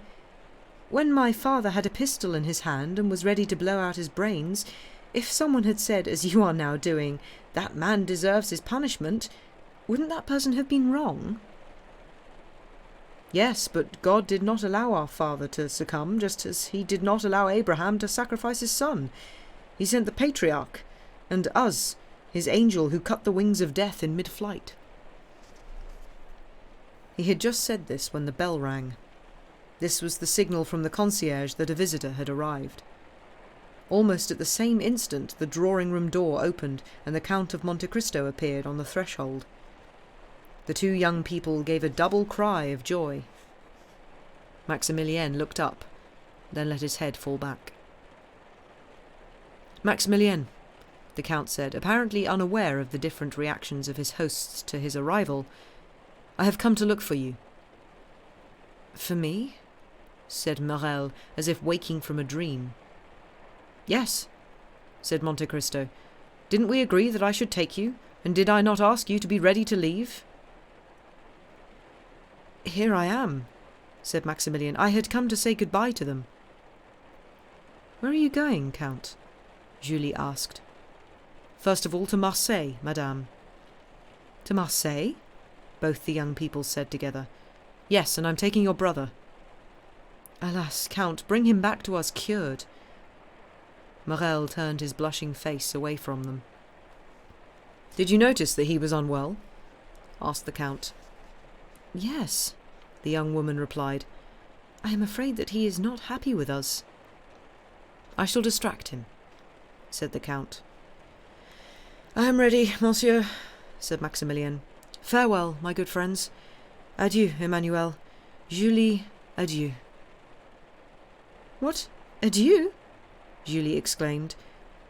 "When my father had a pistol in his hand and was ready to blow out his brains, if someone had said, as you are now doing, 'That man deserves his punishment,' wouldn't that person have been wrong?" "Yes, but God did not allow our father to succumb, just as he did not allow Abraham to sacrifice his son. He sent the patriarch, and us, his angel who cut the wings of death in mid-flight." He had just said this when the bell rang. This was the signal from the concierge that a visitor had arrived. Almost at the same instant the drawing-room door opened and the Count of Monte Cristo appeared on the threshold. The two young people gave a double cry of joy. Maximilien looked up, then let his head fall back. "Maximilien," the Count said, apparently unaware of the different reactions of his hosts to his arrival, "I have come to look for you." "For me?" said Morel, as if waking from a dream. "Yes," said Monte Cristo. "Didn't we agree that I should take you, and did I not ask you to be ready to leave?" "Here I am," said Maximilien. "I had come to say goodbye to them." "Where are you going, Count?" Julie asked. "First of all to Marseille, madame." "To Marseille?" both the young people said together. "Yes, and I'm taking your brother." "Alas, Count, bring him back to us cured." Morel turned his blushing face away from them. "Did you notice that he was unwell?" asked the Count. "Yes," the young woman replied. "I am afraid that he is not happy with us." "I shall distract him," said the Count. "I am ready, monsieur," said Maximilien. "Farewell, my good friends. Adieu, Emmanuel. Julie, adieu." "What? Adieu?" Julie exclaimed.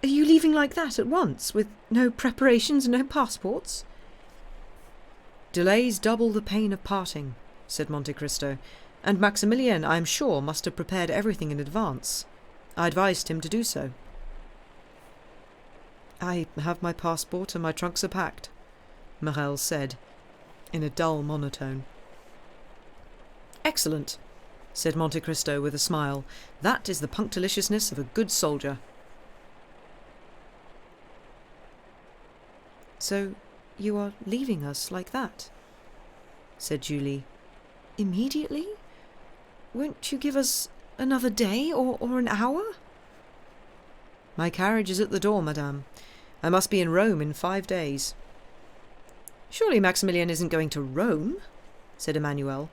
"Are you leaving like that at once, with no preparations and no passports?" "Delays double the pain of parting," said Monte Cristo, "and Maximilien, I am sure, must have prepared everything in advance. I advised him to do so." "I have my passport and my trunks are packed," Morel said, in a dull monotone. "Excellent," said Monte Cristo with a smile. "That is the punctiliousness of a good soldier." "So you are leaving us like that?" said Julie. "Immediately? Won't you give us another day or an hour?" "My carriage is at the door, madame. I must be in Rome in 5 days." "Surely Maximilien isn't going to Rome?" said Emmanuel.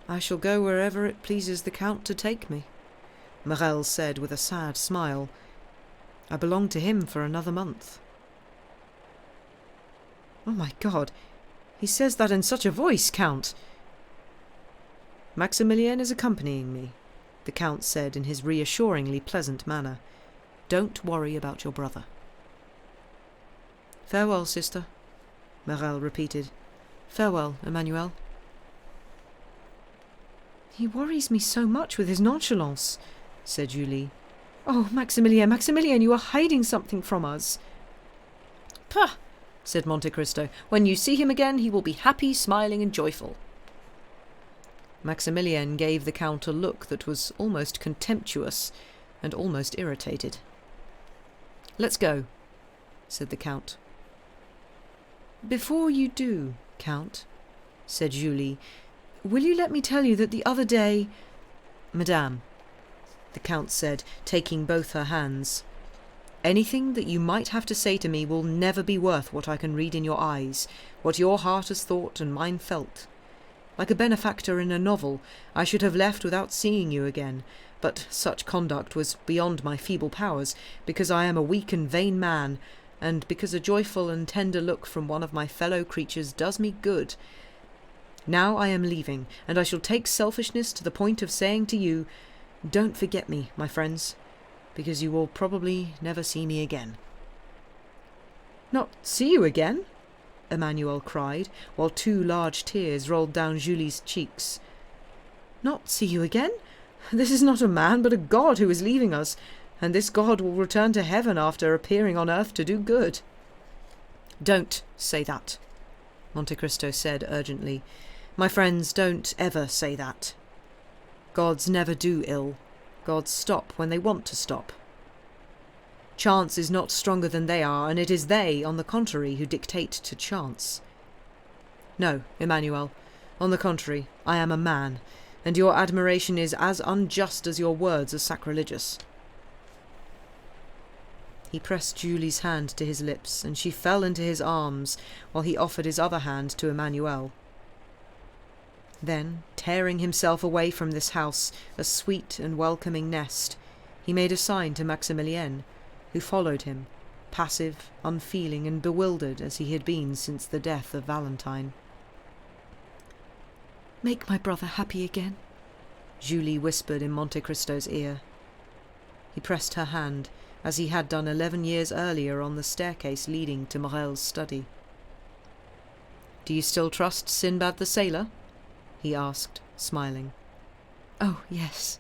"I shall go wherever it pleases the Count to take me," Morel said with a sad smile. "I belong to him for another month." "Oh my God, he says that in such a voice, Count!" "Maximilien is accompanying me," the Count said in his reassuringly pleasant manner. "Don't worry about your brother." "Farewell, sister," Morel repeated. "Farewell, Emmanuel." "He worries me so much with his nonchalance," said Julie. "Oh, Maximilien, Maximilien, you are hiding something from us." "Pah!" said Monte Cristo. "When you see him again, he will be happy, smiling, and joyful." Maximilien gave the Count a look that was almost contemptuous and almost irritated. "Let's go," said the Count. "Before you do, Count," said Julie, "will you let me tell you that the other day—" "Madame," the Count said, taking both her hands, "anything that you might have to say to me will never be worth what I can read in your eyes, what your heart has thought and mine felt. Like a benefactor in a novel, I should have left without seeing you again, but such conduct was beyond my feeble powers, because I am a weak and vain man, and because a joyful and tender look from one of my fellow creatures does me good. Now I am leaving, and I shall take selfishness to the point of saying to you, don't forget me, my friends, because you will probably never see me again." "Not see you again?" Emmanuel cried, while 2 large tears rolled down Julie's cheeks. "Not see you again? This is not a man, but a god who is leaving us, and this god will return to heaven after appearing on earth to do good." "Don't say that," Monte Cristo said urgently. "My friends, don't ever say that. Gods never do ill. Gods stop when they want to stop. Chance is not stronger than they are, and it is they, on the contrary, who dictate to chance. No, Emmanuel, on the contrary, I am a man, and your admiration is as unjust as your words are sacrilegious." He pressed Julie's hand to his lips, and she fell into his arms, while he offered his other hand to Emmanuel. Then, tearing himself away from this house, a sweet and welcoming nest, he made a sign to Maximilien, who followed him, passive, unfeeling, and bewildered as he had been since the death of Valentine. "Make my brother happy again," Julie whispered in Monte Cristo's ear. He pressed her hand, as he had done 11 years earlier on the staircase leading to Morel's study. "Do you still trust Sinbad the sailor?" he asked, smiling. "Oh, yes."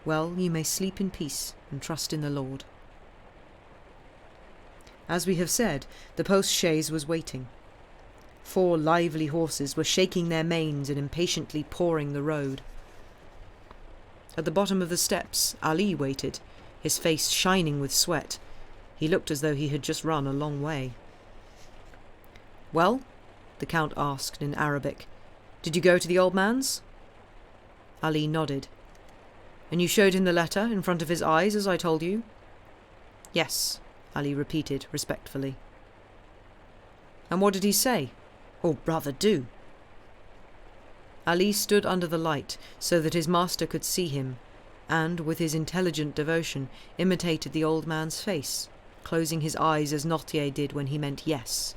"Well, you may sleep in peace and trust in the Lord." As we have said, the post-chaise was waiting. 4 lively horses were shaking their manes and impatiently pawing the road. At the bottom of the steps, Ali waited, his face shining with sweat. He looked as though he had just run a long way. "Well?" the Count asked in Arabic. "Did you go to the old man's?" Ali nodded. "And you showed him the letter in front of his eyes, as I told you?" "Yes," Ali repeated respectfully. "And what did he say? Or rather do?" Ali stood under the light so that his master could see him, and, with his intelligent devotion, imitated the old man's face, closing his eyes as Noirtier did when he meant yes.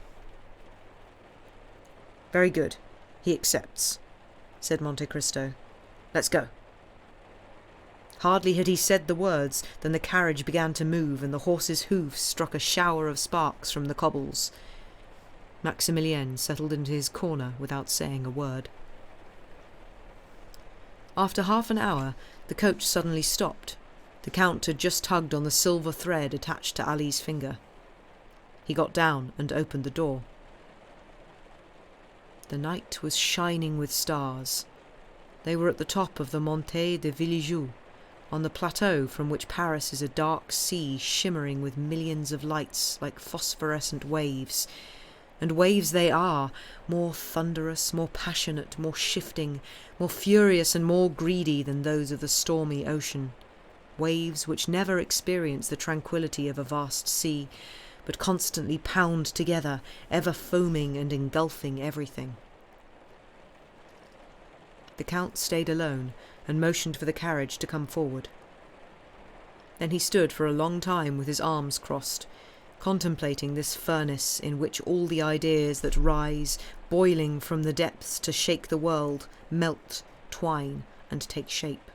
"Very good. He accepts," said Monte Cristo. "Let's go." Hardly had he said the words than the carriage began to move and the horses' hoofs struck a shower of sparks from the cobbles. Maximilien settled into his corner without saying a word. After half an hour, the coach suddenly stopped. The Count had just tugged on the silver thread attached to Ali's finger. He got down and opened the door. The night was shining with stars. They were at the top of the Monte de Villijou, on the plateau from which Paris is a dark sea shimmering with millions of lights like phosphorescent waves. And waves they are, more thunderous, more passionate, more shifting, more furious and more greedy than those of the stormy ocean. Waves which never experience the tranquillity of a vast sea, but constantly pound together, ever foaming and engulfing everything. The Count stayed alone and motioned for the carriage to come forward. Then he stood for a long time with his arms crossed, contemplating this furnace in which all the ideas that rise, boiling from the depths to shake the world, melt, twine, and take shape.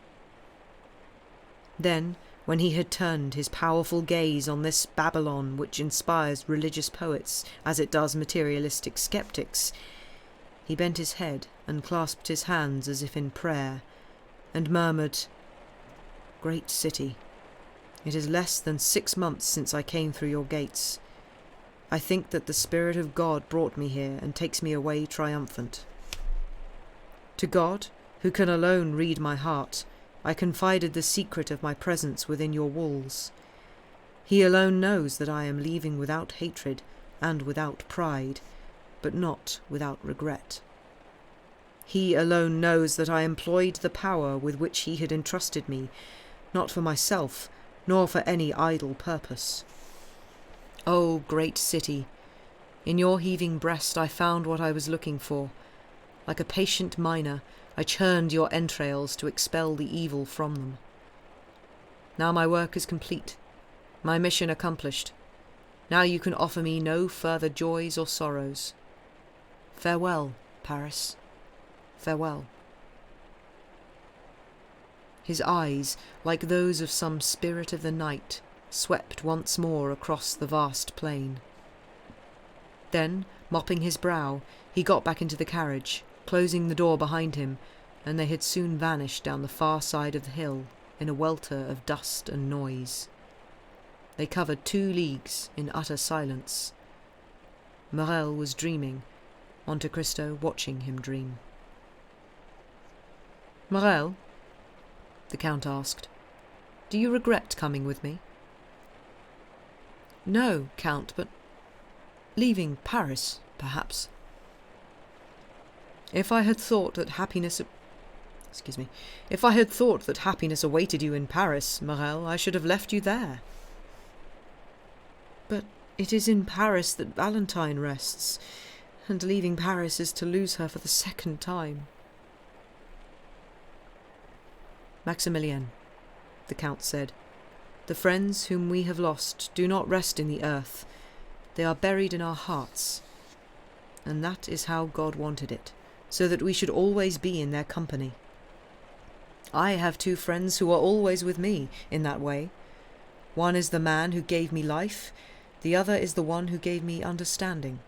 Then, when he had turned his powerful gaze on this Babylon which inspires religious poets as it does materialistic skeptics, he bent his head and clasped his hands as if in prayer, and murmured, "Great city, it is less than 6 months since I came through your gates. I think that the Spirit of God brought me here and takes me away triumphant. To God, who can alone read my heart, I confided the secret of my presence within your walls. He alone knows that I am leaving without hatred and without pride, but not without regret. He alone knows that I employed the power with which he had entrusted me, not for myself, nor for any idle purpose. O great city, in your heaving breast I found what I was looking for. Like a patient miner, I churned your entrails to expel the evil from them. Now my work is complete, my mission accomplished. Now you can offer me no further joys or sorrows. Farewell, Paris. Farewell." His eyes, like those of some spirit of the night, swept once more across the vast plain. Then, mopping his brow, he got back into the carriage, closing the door behind him, and they had soon vanished down the far side of the hill in a welter of dust and noise. They covered 2 leagues in utter silence. Morel was dreaming, Monte Cristo watching him dream. "Morel," the Count asked, "do you regret coming with me?" "No, Count, but leaving Paris, perhaps." If I had thought that happiness awaited you in Paris, Morel, I should have left you there." "But it is in Paris that Valentine rests, and leaving Paris is to lose her for the second time." "Maximilien," the Count said, "the friends whom we have lost do not rest in the earth. They are buried in our hearts. And that is how God wanted it, so that we should always be in their company. I have 2 friends who are always with me in that way. One is the man who gave me life, the other is the one who gave me understanding.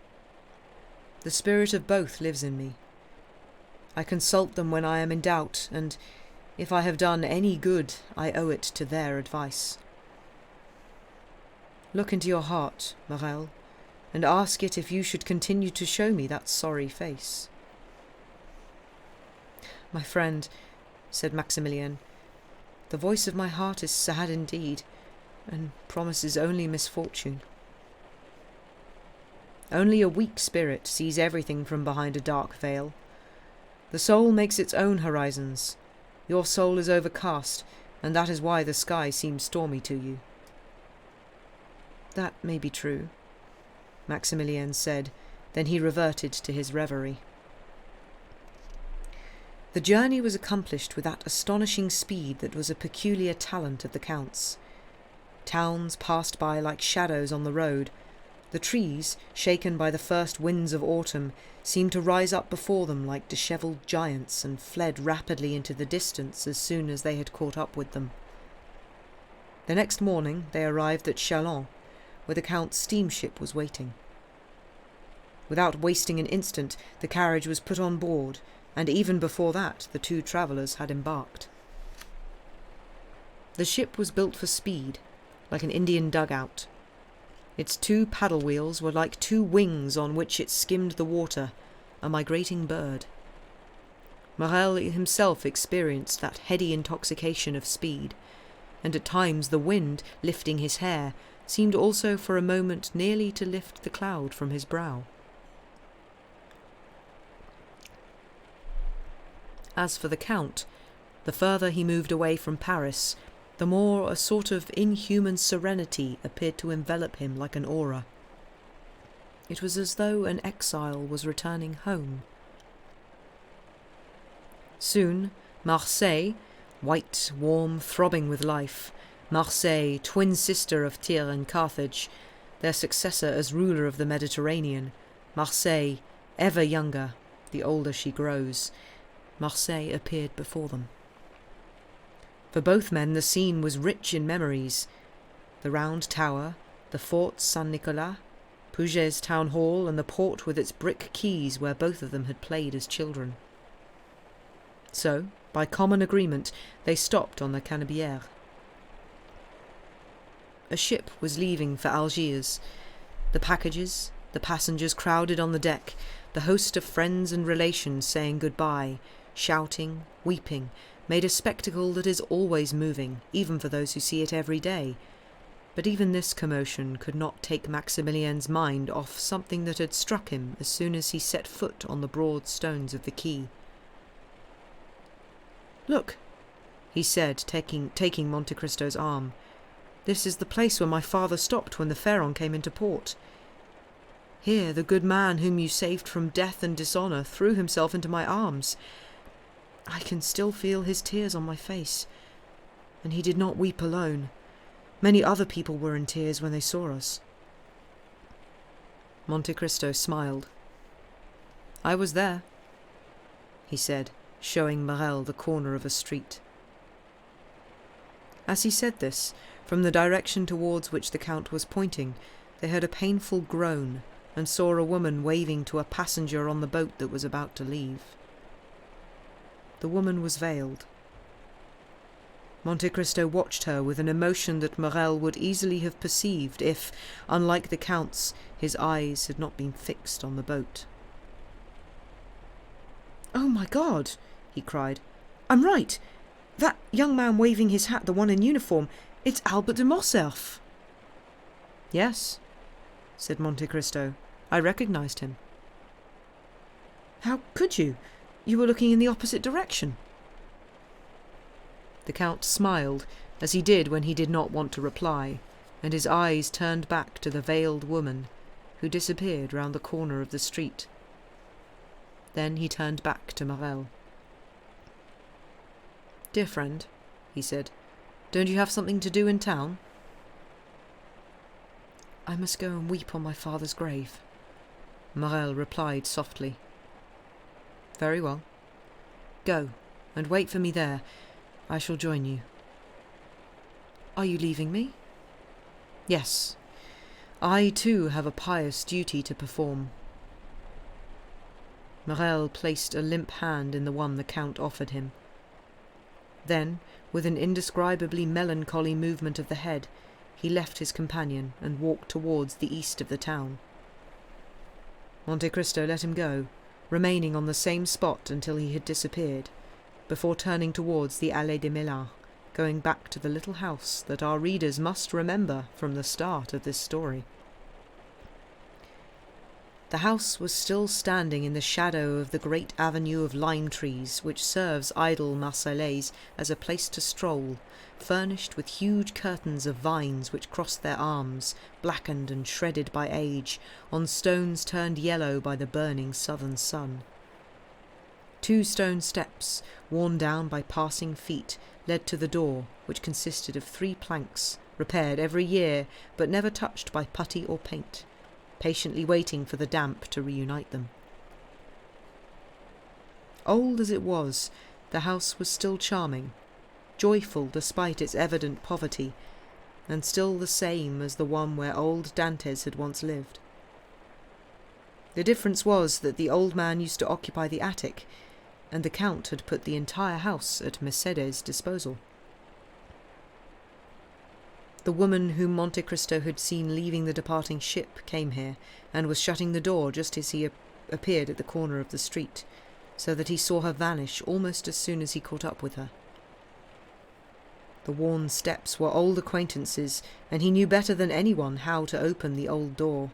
The spirit of both lives in me. I consult them when I am in doubt, and if I have done any good, I owe it to their advice. Look into your heart, Morel, and ask it if you should continue to show me that sorry face." "My friend," said Maximilien, "the voice of my heart is sad indeed, and promises only misfortune. Only a weak spirit sees everything from behind a dark veil. The soul makes its own horizons. Your soul is overcast, and that is why the sky seems stormy to you." "That may be true," Maximilien said. Then he reverted to his reverie. The journey was accomplished with that astonishing speed that was a peculiar talent of the Count's. Towns passed by like shadows on the road. The trees, shaken by the first winds of autumn, seemed to rise up before them like dishevelled giants and fled rapidly into the distance as soon as they had caught up with them. The next morning they arrived at Châlons, where the Count's steamship was waiting. Without wasting an instant, the carriage was put on board, and even before that the 2 travellers had embarked. The ship was built for speed, like an Indian dugout. Its 2 paddle wheels were like 2 wings on which it skimmed the water, a migrating bird. Morel himself experienced that heady intoxication of speed, and at times the wind, lifting his hair, seemed also for a moment nearly to lift the cloud from his brow. As for the Count, the further he moved away from Paris, the more a sort of inhuman serenity appeared to envelop him like an aura. It was as though an exile was returning home. Soon Marseille, white, warm, throbbing with life, Marseille, twin sister of Tyre and Carthage, their successor as ruler of the Mediterranean, Marseille, ever younger, the older she grows, Marseille appeared before them. For both men the scene was rich in memories. The round tower, the Fort Saint-Nicolas, Puget's town hall, and the port with its brick quays where both of them had played as children. So, by common agreement, they stopped on the Canebière. A ship was leaving for Algiers. The packages, the passengers crowded on the deck, the host of friends and relations saying goodbye, shouting, weeping, made a spectacle that is always moving, even for those who see it every day. But even this commotion could not take Maximilien's mind off something that had struck him as soon as he set foot on the broad stones of the quay. "Look," he said, taking Monte Cristo's arm. "This is the place where my father stopped when the Pharaon came into port. Here the good man whom you saved from death and dishonour threw himself into my arms. I can still feel his tears on my face. And he did not weep alone. Many other people were in tears when they saw us." Monte Cristo smiled. "I was there," he said, showing Morel the corner of a street. As he said this, from the direction towards which the Count was pointing, they heard a painful groan and saw a woman waving to a passenger on the boat that was about to leave. The woman was veiled. Monte Cristo watched her with an emotion that Morel would easily have perceived if, unlike the Count's, his eyes had not been fixed on the boat. "Oh, my God!" he cried. "I'm right! That young man waving his hat, the one in uniform, it's Albert de Morcerf!" "Yes," said Monte Cristo. "I recognized him." "How could you? You were looking in the opposite direction." The Count smiled, as he did when he did not want to reply, and his eyes turned back to the veiled woman, who disappeared round the corner of the street, Then he turned back to Morel. "Dear friend," he said, "don't you have something to do in town?" "I must go and weep on my father's grave," Morel replied softly. "Very well. Go, and wait for me there. I shall join you." "Are you leaving me?" "Yes. I, too, have a pious duty to perform." Morel placed a limp hand in the one the Count offered him. Then, with an indescribably melancholy movement of the head, he left his companion and walked towards the east of the town. Monte Cristo let him go, remaining on the same spot until he had disappeared, before turning towards the Allée des Mélins, going back to the little house that our readers must remember from the start of this story. The house was still standing in the shadow of the great avenue of lime trees which serves idle Marseillais as a place to stroll, furnished with huge curtains of vines which crossed their arms, blackened and shredded by age, on stones turned yellow by the burning southern sun. 2 stone steps, worn down by passing feet, led to the door, which consisted of 3 planks, repaired every year, but never touched by putty or paint, patiently waiting for the damp to reunite them. Old as it was, the house was still charming, joyful despite its evident poverty, and still the same as the one where old Dantes had once lived. The difference was that the old man used to occupy the attic, and the Count had put the entire house at Mercédès' disposal. The woman whom Monte Cristo had seen leaving the departing ship came here, and was shutting the door just as he appeared at the corner of the street, so that he saw her vanish almost as soon as he caught up with her. The worn steps were old acquaintances, and he knew better than anyone how to open the old door,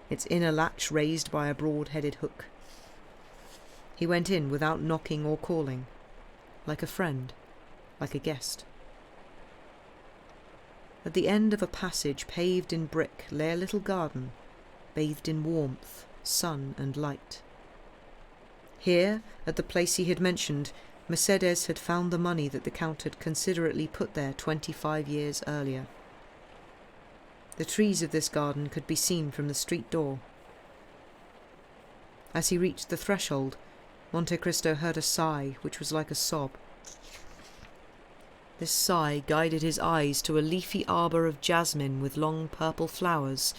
its inner latch raised by a broad-headed hook. He went in without knocking or calling, like a friend, like a guest. At the end of a passage paved in brick lay a little garden, bathed in warmth, sun and light. Here, at the place he had mentioned, Mercédès had found the money that the Count had considerately put there 25 years earlier. The trees of this garden could be seen from the street door. As he reached the threshold, Monte Cristo heard a sigh which was like a sob. This sigh guided his eyes to a leafy arbour of jasmine with long purple flowers,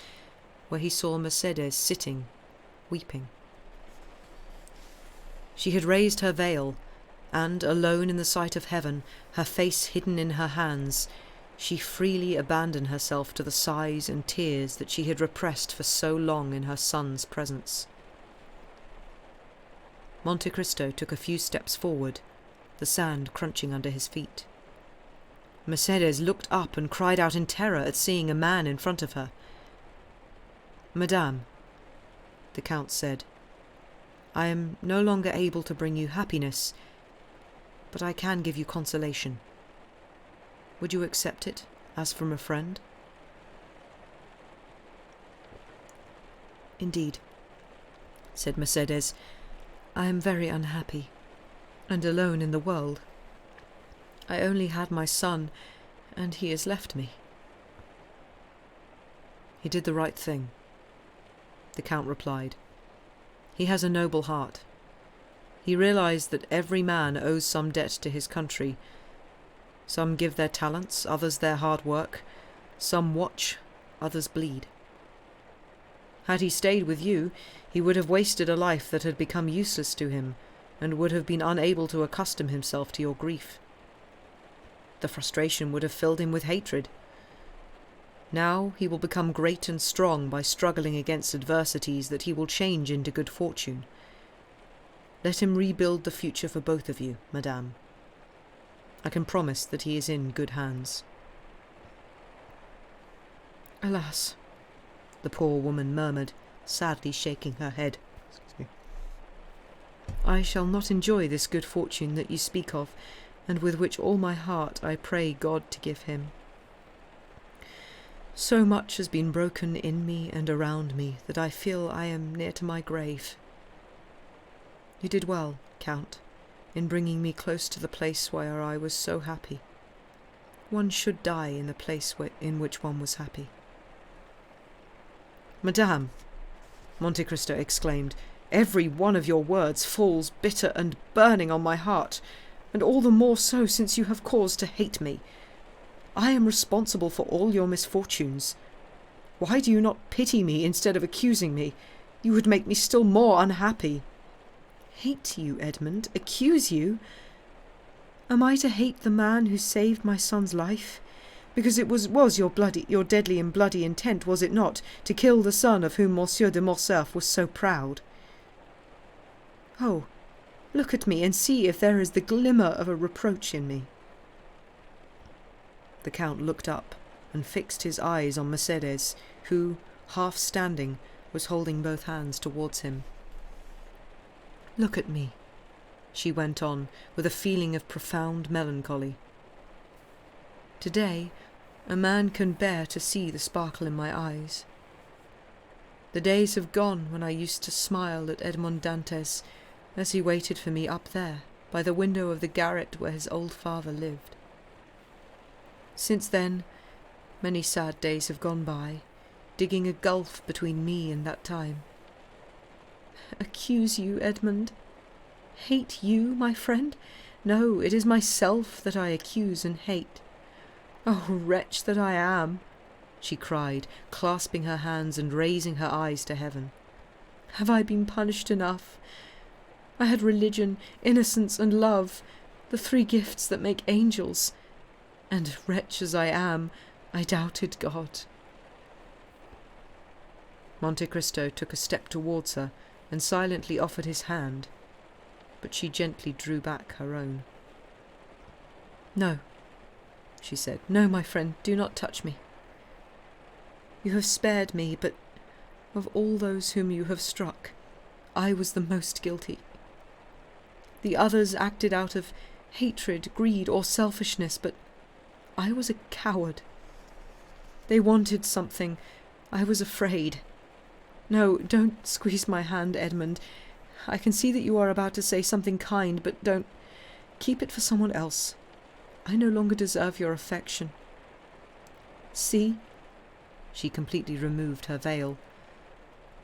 where he saw Mercédès sitting, weeping. She had raised her veil, and, alone in the sight of heaven, her face hidden in her hands, she freely abandoned herself to the sighs and tears that she had repressed for so long in her son's presence. Monte Cristo took a few steps forward, the sand crunching under his feet. Mercédès looked up and cried out in terror at seeing a man in front of her. "Madame," the Count said, "I am no longer able to bring you happiness, but I can give you consolation. Would you accept it, as from a friend?" "Indeed," said Mercédès, "I am very unhappy, and alone in the world. I only had my son, and he has left me." "He did the right thing," the Count replied. "He has a noble heart. He realized that every man owes some debt to his country. Some give their talents, others their hard work. Some watch, others bleed. Had he stayed with you, he would have wasted a life that had become useless to him, and would have been unable to accustom himself to your grief. The frustration would have filled him with hatred. Now he will become great and strong by struggling against adversities that he will change into good fortune. Let him rebuild the future for both of you, madame. I can promise that he is in good hands." "Alas," the poor woman murmured, sadly shaking her head. "I shall not enjoy this good fortune that you speak of, and with which all my heart I pray God to give him. So much has been broken in me and around me that I feel I am near to my grave. You did well, Count, in bringing me close to the place where I was so happy. One should die in the place in which one was happy." "Madame," Monte Cristo exclaimed, "every one of your words falls bitter and burning on my heart, and all the more so since you have cause to hate me. I am responsible for all your misfortunes. Why do you not pity me instead of accusing me? You would make me still more unhappy." "Hate you, Edmund? Accuse you? Am I to hate the man who saved my son's life? Because it was your deadly and bloody intent, was it not, to kill the son of whom Monsieur de Morcerf was so proud? Oh, look at me and see if there is the glimmer of a reproach in me." The Count looked up and fixed his eyes on Mercedes, who, half standing, was holding both hands towards him. "Look at me," she went on, with a feeling of profound melancholy. "Today, a man can bear to see the sparkle in my eyes. The days have gone when I used to smile at Edmond Dantès as he waited for me up there, by the window of the garret where his old father lived. Since then, many sad days have gone by, digging a gulf between me and that time. Accuse you, Edmund? Hate you, my friend? No, it is myself that I accuse and hate. Oh, wretch that I am!" she cried, clasping her hands and raising her eyes to heaven. "Have I been punished enough? I had religion, innocence, and love, the three gifts that make angels, and, wretch as I am, I doubted God." Monte Cristo took a step towards her and silently offered his hand, but she gently drew back her own. "No," she said. "No, my friend, do not touch me. You have spared me, but of all those whom you have struck, I was the most guilty. The others acted out of hatred, greed, or selfishness, but I was a coward. They wanted something. I was afraid. No, don't squeeze my hand, Edmund. I can see that you are about to say something kind, but don't. Keep it for someone else. I no longer deserve your affection. See," she completely removed her veil,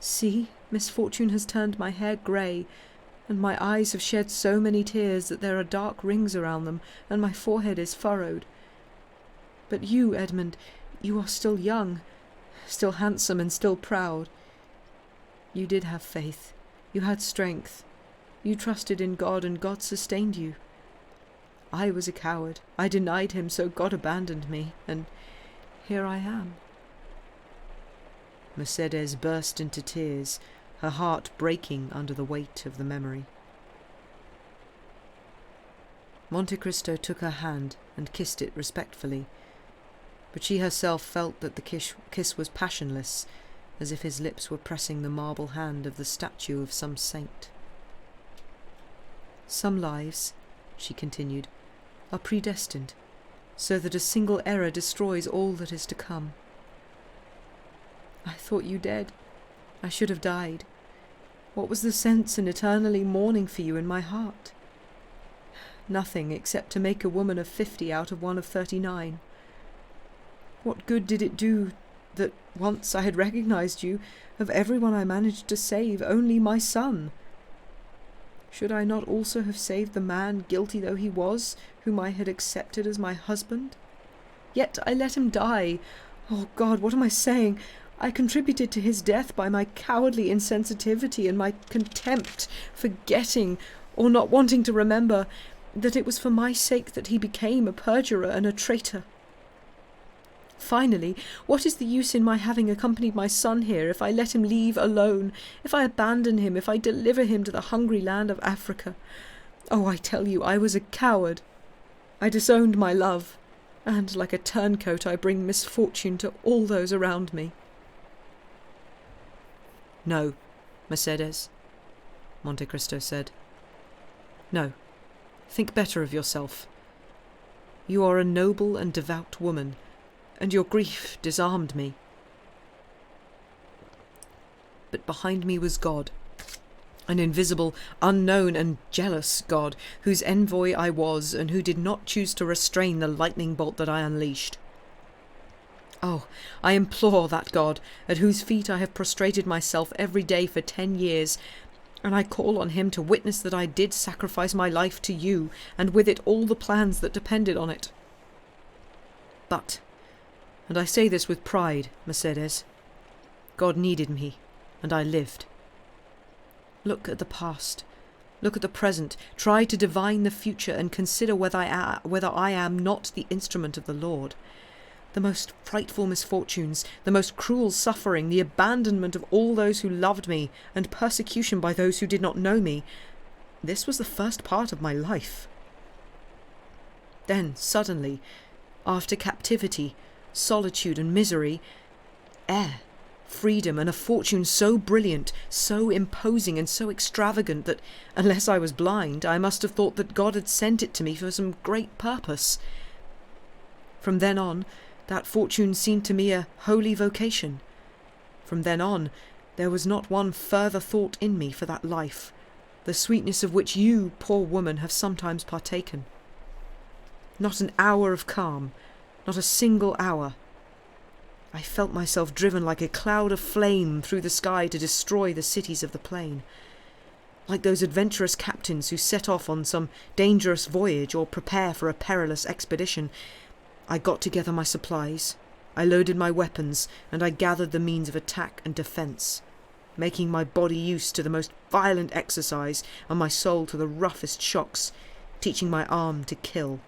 "see, misfortune has turned my hair grey, and my eyes have shed so many tears that there are dark rings around them, and my forehead is furrowed. But you, Edmund, you are still young, still handsome, and still proud. You did have faith. You had strength. You trusted in God, and God sustained you. I was a coward. I denied him, so God abandoned me, and here I am." Mercedes burst into tears, her heart breaking under the weight of the memory. Monte Cristo took her hand and kissed it respectfully, but she herself felt that the kiss was passionless, as if his lips were pressing the marble hand of the statue of some saint. "Some lives," she continued, "are predestined, so that a single error destroys all that is to come. I thought you dead. I should have died. What was the sense in eternally mourning for you in my heart? Nothing, except to make a woman of 50 out of one of 39. What good did it do that once I had recognized you, of everyone I managed to save, only my son? Should I not also have saved the man, guilty though he was, whom I had accepted as my husband? Yet I let him die. Oh God, what am I saying? I contributed to his death by my cowardly insensitivity and my contempt, forgetting, or not wanting to remember, that it was for my sake that he became a perjurer and a traitor. Finally, what is the use in my having accompanied my son here if I let him leave alone, if I abandon him, if I deliver him to the hungry land of Africa? Oh, I tell you, I was a coward. I disowned my love, and like a turncoat I bring misfortune to all those around me." "No, Mercedes," Monte Cristo said. "No, think better of yourself. You are a noble and devout woman, and your grief disarmed me. But behind me was God, An invisible, unknown and jealous God, whose envoy I was, and who did not choose to restrain the lightning bolt that I unleashed. Oh, I implore that God, at whose feet I have prostrated myself every day for 10 years, and I call on him to witness that I did sacrifice my life to you, and with it all the plans that depended on it. But, and I say this with pride, Mercedes, God needed me, and I lived. Look at the past. Look at the present. Try to divine the future and consider whether I am not the instrument of the Lord. The most frightful misfortunes, the most cruel suffering, the abandonment of all those who loved me, and persecution by those who did not know me, this was the first part of my life. Then, suddenly, after captivity, solitude and misery, air, freedom, and a fortune so brilliant, so imposing, and so extravagant that, unless I was blind, I must have thought that God had sent it to me for some great purpose. From then on, that fortune seemed to me a holy vocation. From then on, there was not one further thought in me for that life, the sweetness of which you, poor woman, have sometimes partaken. Not an hour of calm, not a single hour. I felt myself driven like a cloud of flame through the sky to destroy the cities of the plain. Like those adventurous captains who set off on some dangerous voyage or prepare for a perilous expedition, I got together my supplies, I loaded my weapons, and I gathered the means of attack and defence, making my body used to the most violent exercise and my soul to the roughest shocks, teaching my arm to kill,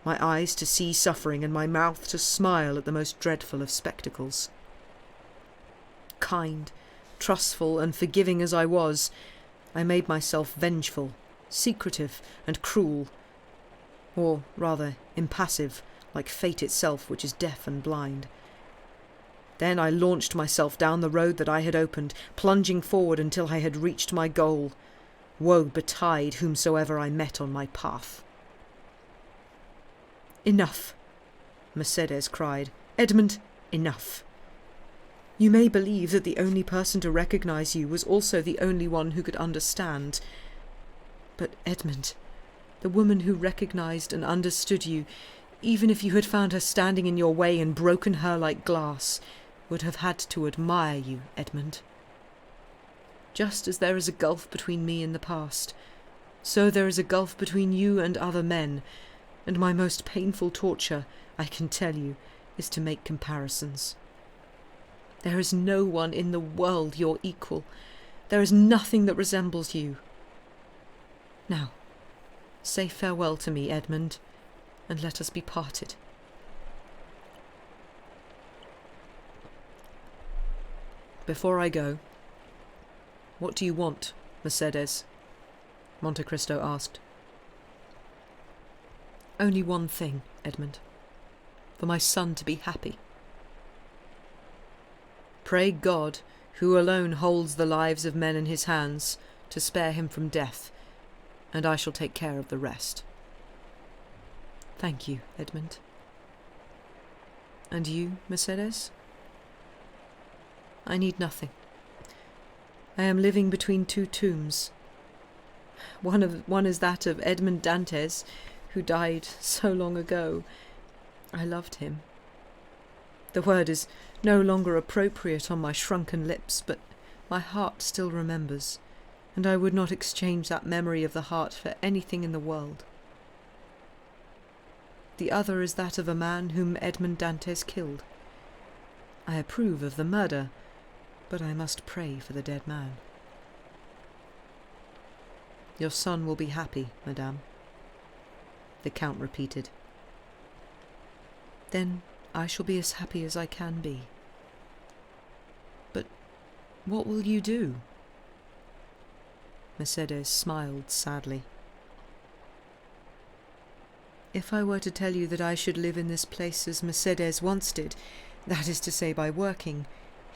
my eyes to see suffering, and my mouth to smile at the most dreadful of spectacles. Kind, trustful, and forgiving as I was, I made myself vengeful, secretive, and cruel, or rather impassive, like fate itself, which is deaf and blind. Then I launched myself down the road that I had opened, plunging forward until I had reached my goal. Woe betide whomsoever I met on my path. "Enough," Mercedes cried. "Edmund, enough. You may believe that the only person to recognize you was also the only one who could understand. But Edmund, the woman who recognized and understood you, even if you had found her standing in your way and broken her like glass, would have had to admire you, Edmund. Just as there is a gulf between me and the past, so there is a gulf between you and other men, and my most painful torture, I can tell you, is to make comparisons. There is no one in the world your equal. There is nothing that resembles you. Now, say farewell to me, Edmund, and let us be parted." "Before I go, what do you want, Mercedes?" Monte Cristo asked. "Only one thing, Edmund. For my son to be happy. Pray God, who alone holds the lives of men in his hands, to spare him from death, and I shall take care of the rest." "Thank you, Edmund. And you, Mercedes?" "I need nothing. I am living between two tombs. One is that of Edmond Dantès, who died so long ago. I loved him. The word is no longer appropriate on my shrunken lips, but my heart still remembers, and I would not exchange that memory of the heart for anything in the world. The other is that of a man whom Edmond Dantès killed. I approve of the murder, but I must pray for the dead man." "Your son will be happy, madame," the Count repeated. "Then I shall be as happy as I can be. But what will you do?" Mercedes smiled sadly. "If I were to tell you that I should live in this place as Mercedes once did, that is to say by working,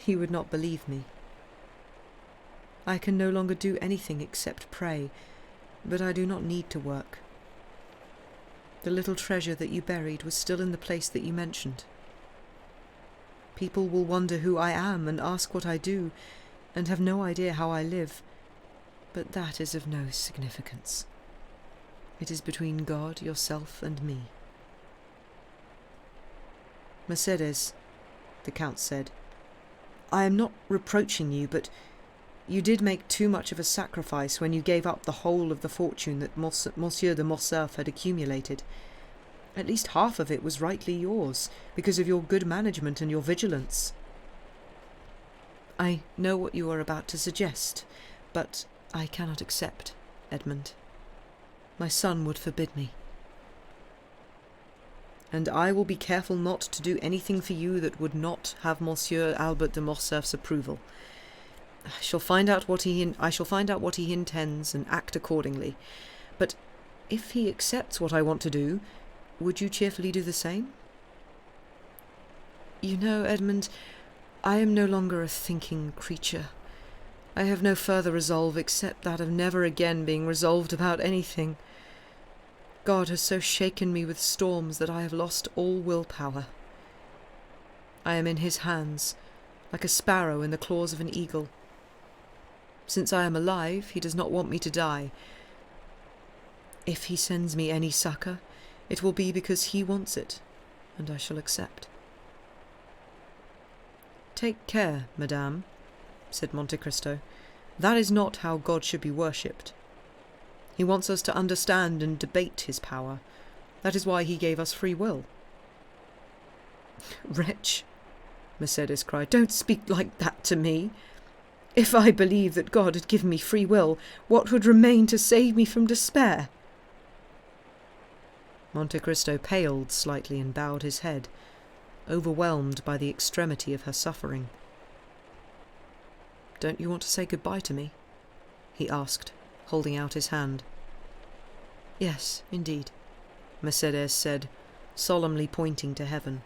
you would not believe me. I can no longer do anything except pray, but I do not need to work. The little treasure that you buried was still in the place that you mentioned. People will wonder who I am and ask what I do, and have no idea how I live. But that is of no significance. It is between God, yourself, and me. Mercedes, the Count said, I am not reproaching you, but you did make too much of a sacrifice when you gave up the whole of the fortune that Monsieur de Morcerf had accumulated. At least half of it was rightly yours, because of your good management and your vigilance. I know what you are about to suggest, but I cannot accept, Edmund. My son would forbid me. And I will be careful not to do anything for you that would not have Monsieur Albert de Morcerf's approval. I shall find out what he intends and act accordingly. But if he accepts what I want to do, would you cheerfully do the same? You know, Edmund, I am no longer a thinking creature. I have no further resolve except that of never again being resolved about anything. God has so shaken me with storms that I have lost all willpower. I am in his hands, like a sparrow in the claws of an eagle. Since I am alive, he does not want me to die. If he sends me any succour, it will be because he wants it, and I shall accept. Take care, madame, said Monte Cristo. That is not how God should be worshipped. He wants us to understand and debate his power. That is why he gave us free will. Wretch, Mercedes cried, don't speak like that to me. If I believed that God had given me free will, what would remain to save me from despair? Monte Cristo paled slightly and bowed his head, overwhelmed by the extremity of her suffering. Don't you want to say goodbye to me? He asked, holding out his hand. Yes, indeed, Mercedes said, solemnly pointing to heaven.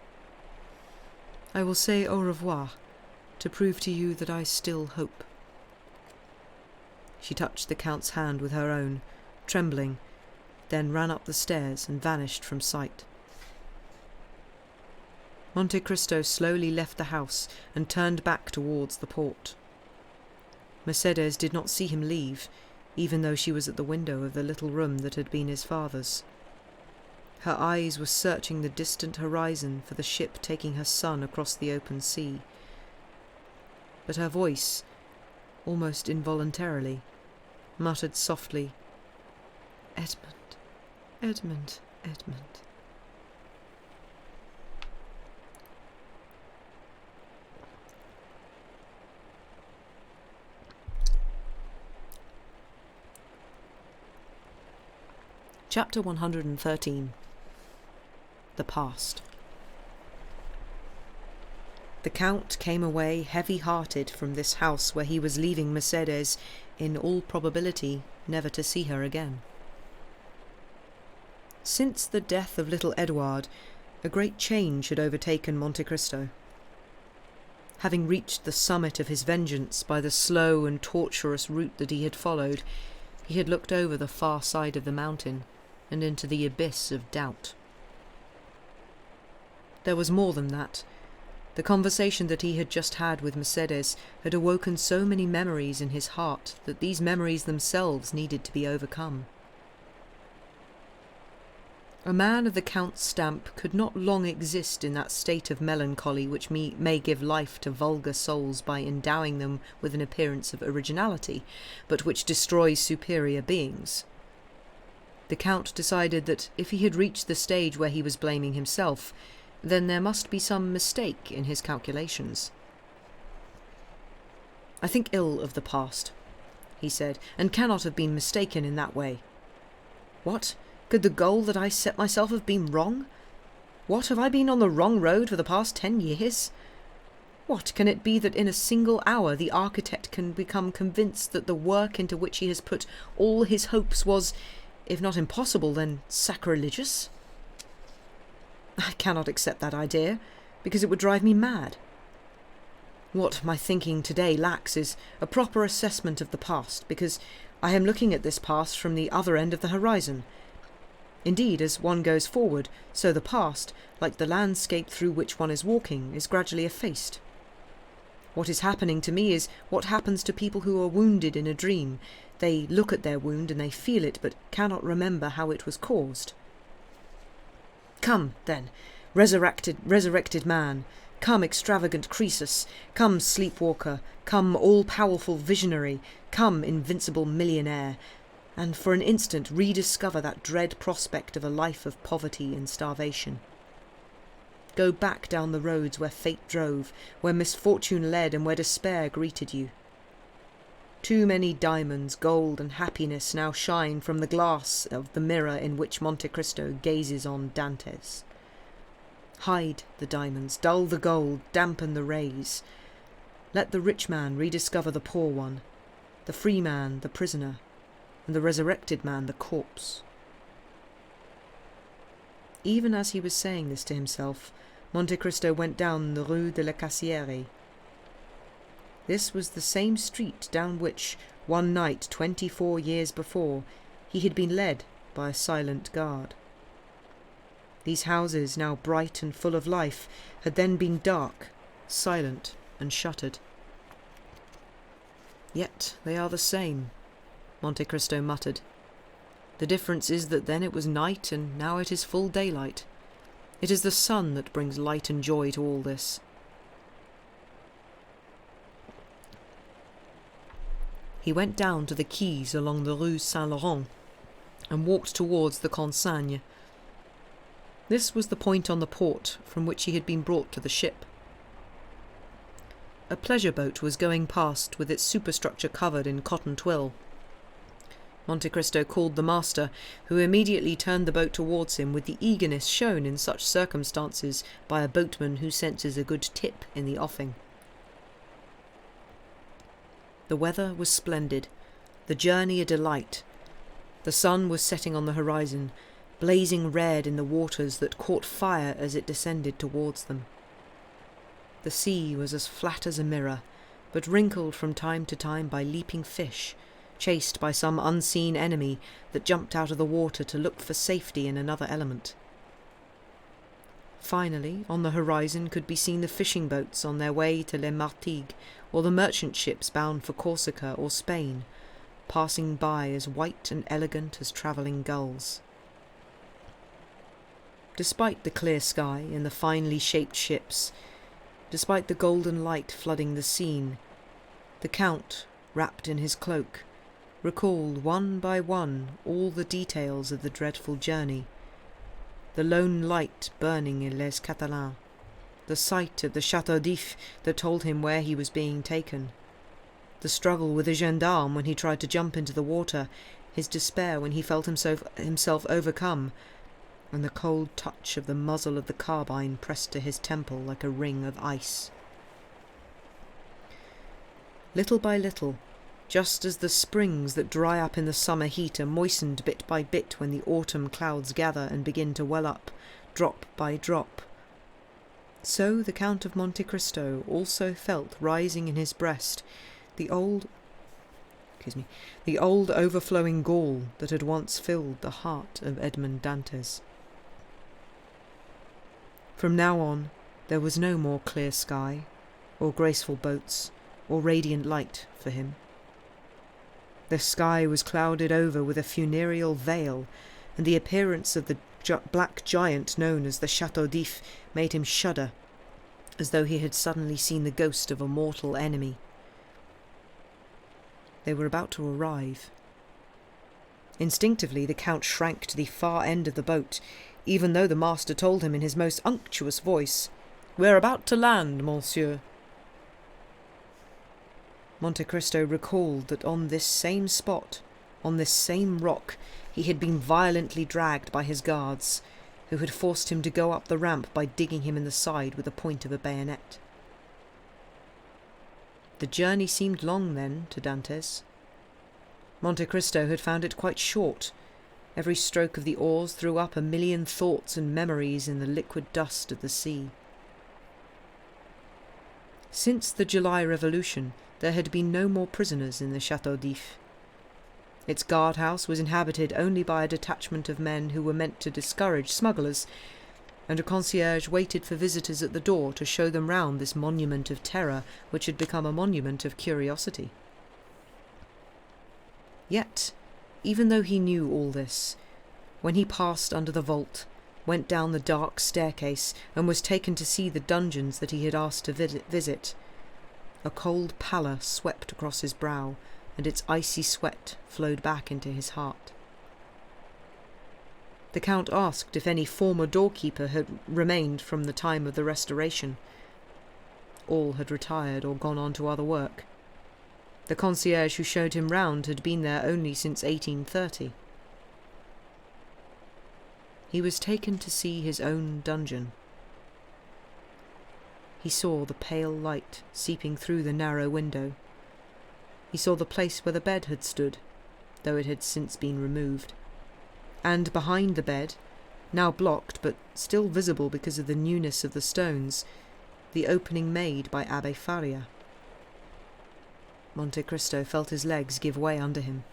I will say au revoir, to prove to you that I still hope. She touched the Count's hand with her own, trembling, then ran up the stairs and vanished from sight. Monte Cristo slowly left the house and turned back towards the port. Mercedes did not see him leave, even though she was at the window of the little room that had been his father's. Her eyes were searching the distant horizon for the ship taking her son across the open sea. But her voice, almost involuntarily, muttered softly, Edmund, Edmund, Edmund. Chapter 113. The Past. The Count came away heavy-hearted from this house where he was leaving Mercedes, in all probability never to see her again. Since the death of little Edouard, a great change had overtaken Monte Cristo. Having reached the summit of his vengeance by the slow and tortuous route that he had followed, he had looked over the far side of the mountain and into the abyss of doubt. There was more than that. The conversation that he had just had with Mercedes had awoken so many memories in his heart that these memories themselves needed to be overcome. A man of the Count's stamp could not long exist in that state of melancholy which may give life to vulgar souls by endowing them with an appearance of originality, but which destroys superior beings. The Count decided that if he had reached the stage where he was blaming himself, then there must be some mistake in his calculations. I think ill of the past, he said, and cannot have been mistaken in that way. What? Could the goal that I set myself have been wrong? What, have I been on the wrong road for the past 10 years? What, can it be that in a single hour the architect can become convinced that the work into which he has put all his hopes was, if not impossible, then sacrilegious? I cannot accept that idea, because it would drive me mad. What my thinking today lacks is a proper assessment of the past, because I am looking at this past from the other end of the horizon. Indeed, as one goes forward, so the past, like the landscape through which one is walking, is gradually effaced. What is happening to me is what happens to people who are wounded in a dream. They look at their wound and they feel it, but cannot remember how it was caused. Come, then, resurrected man. Come, extravagant Croesus. Come, sleepwalker. Come, all-powerful visionary. Come, invincible millionaire. And for an instant rediscover that dread prospect of a life of poverty and starvation. Go back down the roads where fate drove, where misfortune led, and where despair greeted you. Too many diamonds, gold, and happiness now shine from the glass of the mirror in which Monte Cristo gazes on Dantes. Hide the diamonds, dull the gold, dampen the rays. Let the rich man rediscover the poor one, the free man the prisoner, and the resurrected man the corpse. Even as he was saying this to himself, Monte Cristo went down the Rue de la Cassière. This was the same street down which, one night 24 years before, he had been led by a silent guard. These houses, now bright and full of life, had then been dark, silent, and shuttered. Yet they are the same, Monte Cristo muttered. The difference is that then it was night and now it is full daylight. It is the sun that brings light and joy to all this. He went down to the quays along the Rue Saint-Laurent and walked towards the Consigne. This was the point on the port from which he had been brought to the ship. A pleasure boat was going past with its superstructure covered in cotton twill. Monte Cristo called the master, who immediately turned the boat towards him with the eagerness shown in such circumstances by a boatman who senses a good tip in the offing. The weather was splendid, the journey a delight. The sun was setting on the horizon, blazing red in the waters that caught fire as it descended towards them. The sea was as flat as a mirror, but wrinkled from time to time by leaping fish, chased by some unseen enemy that jumped out of the water to look for safety in another element. Finally, on the horizon could be seen the fishing boats on their way to Les Martigues, or the merchant ships bound for Corsica or Spain, passing by as white and elegant as travelling gulls. Despite the clear sky and the finely shaped ships, despite the golden light flooding the scene, the Count, wrapped in his cloak, recalled one by one all the details of the dreadful journey. The lone light burning in Les Catalans, the sight of the Château d'If that told him where he was being taken, the struggle with a gendarme when he tried to jump into the water, his despair when he felt himself overcome, and the cold touch of the muzzle of the carbine pressed to his temple like a ring of ice. Little by little, just as the springs that dry up in the summer heat are moistened bit by bit when the autumn clouds gather and begin to well up, drop by drop, so the Count of Monte Cristo also felt rising in his breast the old overflowing gall that had once filled the heart of Edmond Dantes. From now on, there was no more clear sky, or graceful boats, or radiant light for him. The sky was clouded over with a funereal veil, and the appearance of the black giant known as the Château d'If made him shudder, as though he had suddenly seen the ghost of a mortal enemy. They were about to arrive. Instinctively the Count shrank to the far end of the boat, even though the master told him in his most unctuous voice, "We're about to land, monsieur." Monte Cristo recalled that on this same spot, on this same rock, he had been violently dragged by his guards, who had forced him to go up the ramp by digging him in the side with the point of a bayonet. The journey seemed long then to Dantes. Monte Cristo had found it quite short. Every stroke of the oars threw up a million thoughts and memories in the liquid dust of the sea. Since the July Revolution, there had been no more prisoners in the Château d'If. Its guardhouse was inhabited only by a detachment of men who were meant to discourage smugglers, and a concierge waited for visitors at the door to show them round this monument of terror which had become a monument of curiosity. Yet, even though he knew all this, when he passed under the vault, went down the dark staircase, and was taken to see the dungeons that he had asked to visit, a cold pallor swept across his brow, and its icy sweat flowed back into his heart. The Count asked if any former doorkeeper had remained from the time of the Restoration. All had retired or gone on to other work. The concierge who showed him round had been there only since 1830. He was taken to see his own dungeon. He saw the pale light seeping through the narrow window. He saw the place where the bed had stood, though it had since been removed. And behind the bed, now blocked but still visible because of the newness of the stones, the opening made by Abbe Faria. Monte Cristo felt his legs give way under him.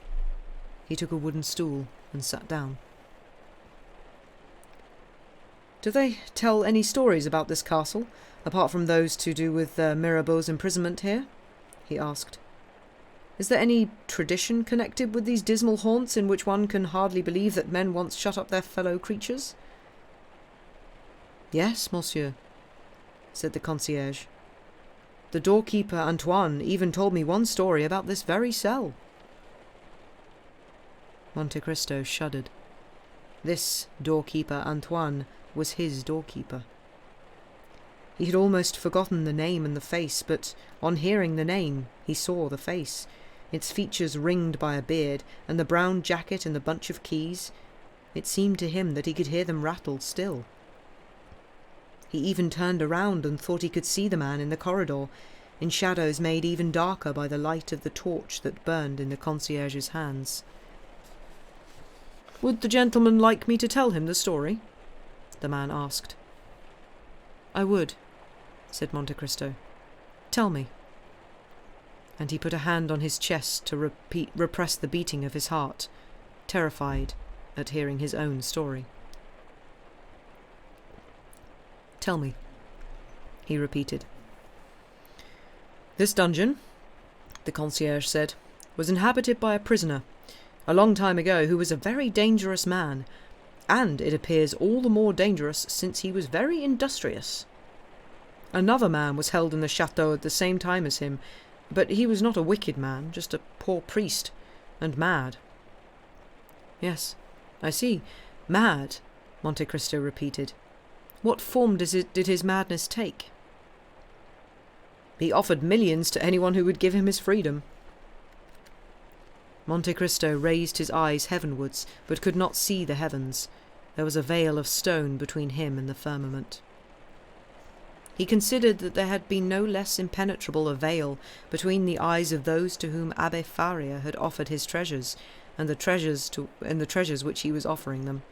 He took a wooden stool and sat down. "Do they tell any stories about this castle, apart from those to do with Mirabeau's imprisonment here?" he asked. "Is there any tradition connected with these dismal haunts in which one can hardly believe that men once shut up their fellow creatures?" "Yes, monsieur," said the concierge. "The doorkeeper Antoine even told me one story about this very cell." Monte Cristo shuddered. This doorkeeper Antoine was his doorkeeper. He had almost forgotten the name and the face, but on hearing the name he saw the face, its features ringed by a beard, and the brown jacket and the bunch of keys. It seemed to him that he could hear them rattle still. He even turned around and thought he could see the man in the corridor, in shadows made even darker by the light of the torch that burned in the concierge's hands. "Would the gentleman like me to tell him the story?" the man asked. "I would," said Monte Cristo. "Tell me." And he put a hand on his chest to repress the beating of his heart, terrified at hearing his own story. "Tell me," he repeated. "This dungeon," the concierge said, "was inhabited by a prisoner, a long time ago, who was a very dangerous man, and it appears all the more dangerous since he was very industrious. Another man was held in the chateau at the same time as him, but he was not a wicked man, just a poor priest, and mad." "Yes, I see. Mad," Monte Cristo repeated. "What form did his madness take?" "He offered millions to anyone who would give him his freedom." Monte Cristo raised his eyes heavenwards, but could not see the heavens. There was a veil of stone between him and the firmament. He considered that there had been no less impenetrable a veil between the eyes of those to whom Abbe Faria had offered his treasures, and the treasures which he was offering them.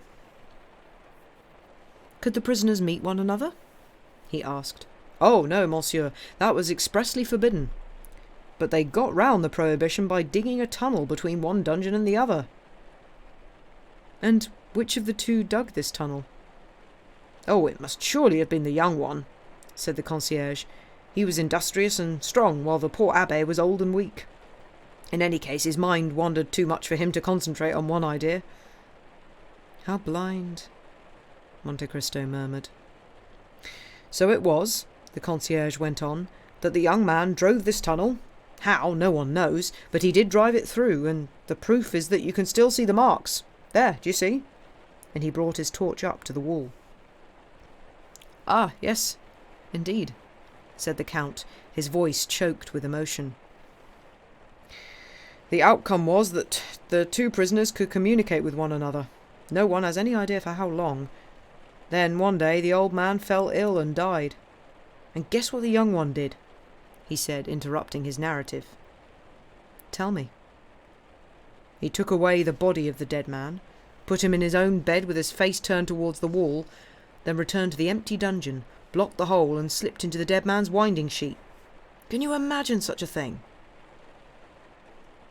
"Could the prisoners meet one another?" he asked. "Oh, no, monsieur, that was expressly forbidden. But they got round the prohibition by digging a tunnel between one dungeon and the other." "And which of the two dug this tunnel?" "Oh, it must surely have been the young one," said the concierge. "He was industrious and strong, while the poor abbé was old and weak. In any case, his mind wandered too much for him to concentrate on one idea." "How blind," Monte Cristo murmured. "So it was," the concierge went on, "that the young man drove this tunnel. How, no one knows, but he did drive it through, and the proof is that you can still see the marks. There, do you see?" And he brought his torch up to the wall. "Ah, yes, indeed," said the Count, his voice choked with emotion. "The outcome was that the two prisoners could communicate with one another. No one has any idea for how long. Then one day the old man fell ill and died. And guess what the young one did?" he said, interrupting his narrative. "Tell me." "He took away the body of the dead man, put him in his own bed with his face turned towards the wall, then returned to the empty dungeon, blocked the hole, and slipped into the dead man's winding sheet. Can you imagine such a thing?"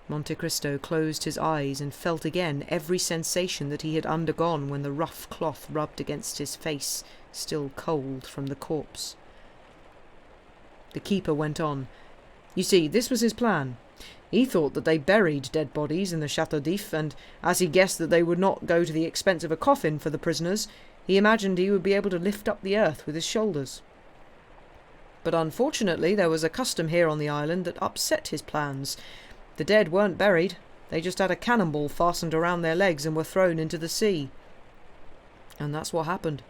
Monte Cristo closed his eyes and felt again every sensation that he had undergone when the rough cloth rubbed against his face, still cold from the corpse. The keeper went on. "You see, this was his plan. He thought that they buried dead bodies in the Château d'If, and as he guessed that they would not go to the expense of a coffin for the prisoners, he imagined he would be able to lift up the earth with his shoulders. But unfortunately there was a custom here on the island that upset his plans. The dead weren't buried, they just had a cannonball fastened around their legs and were thrown into the sea. And that's what happened.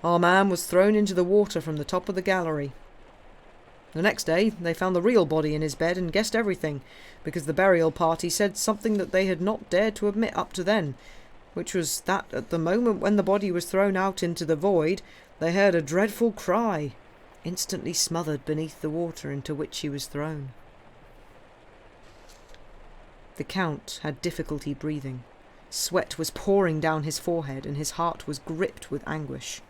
Our man was thrown into the water from the top of the gallery. The next day they found the real body in his bed and guessed everything, because the burial party said something that they had not dared to admit up to then, which was that at the moment when the body was thrown out into the void, they heard a dreadful cry, instantly smothered beneath the water into which he was thrown. The Count had difficulty breathing. Sweat was pouring down his forehead, and his heart was gripped with anguish.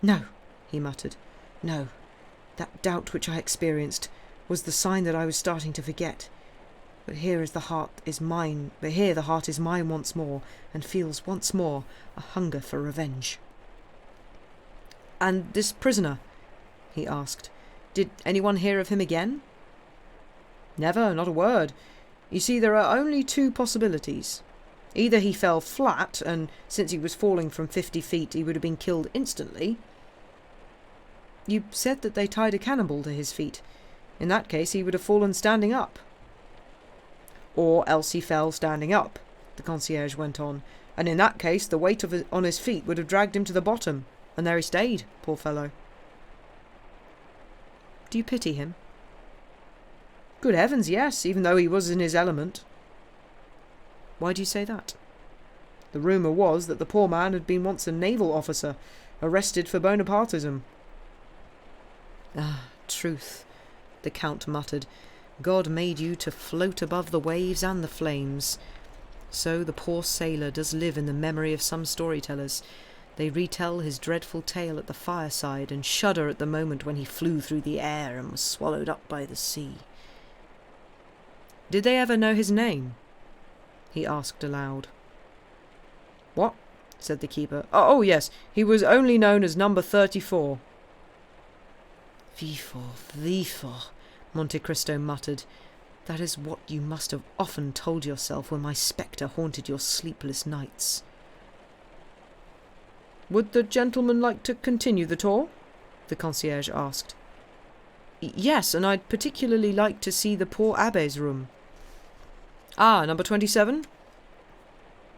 "No," he muttered, "no. That doubt which I experienced was the sign that I was starting to forget. But here the heart is mine once more, and feels once more a hunger for revenge." "And this prisoner?" he asked. "Did anyone hear of him again?" "Never, not a word. You see, there are only two possibilities. Either he fell flat, and since he was falling from 50 feet he would have been killed instantly." "You said that they tied a cannonball to his feet. In that case he would have fallen standing up." "Or else he fell standing up," the concierge went on, "and in that case the weight on his feet would have dragged him to the bottom, and there he stayed, poor fellow." "Do you pity him?" "Good heavens, yes, even though he was in his element." "Why do you say that?" "The rumour was that the poor man had been once a naval officer, arrested for Bonapartism." "Ah, truth," the Count muttered. "God made you to float above the waves and the flames. So the poor sailor does live in the memory of some storytellers. They retell his dreadful tale at the fireside, and shudder at the moment when he flew through the air and was swallowed up by the sea." "Did they ever know his name?" he asked aloud. "What?" said the keeper. Oh, yes, he was only known as number 34. "Vifo, Monte Cristo muttered. "That is what you must have often told yourself when my spectre haunted your sleepless nights." "Would the gentleman like to continue the tour?" the concierge asked. "Yes, and I'd particularly like to see the poor abbé's room." "Ah, number 27?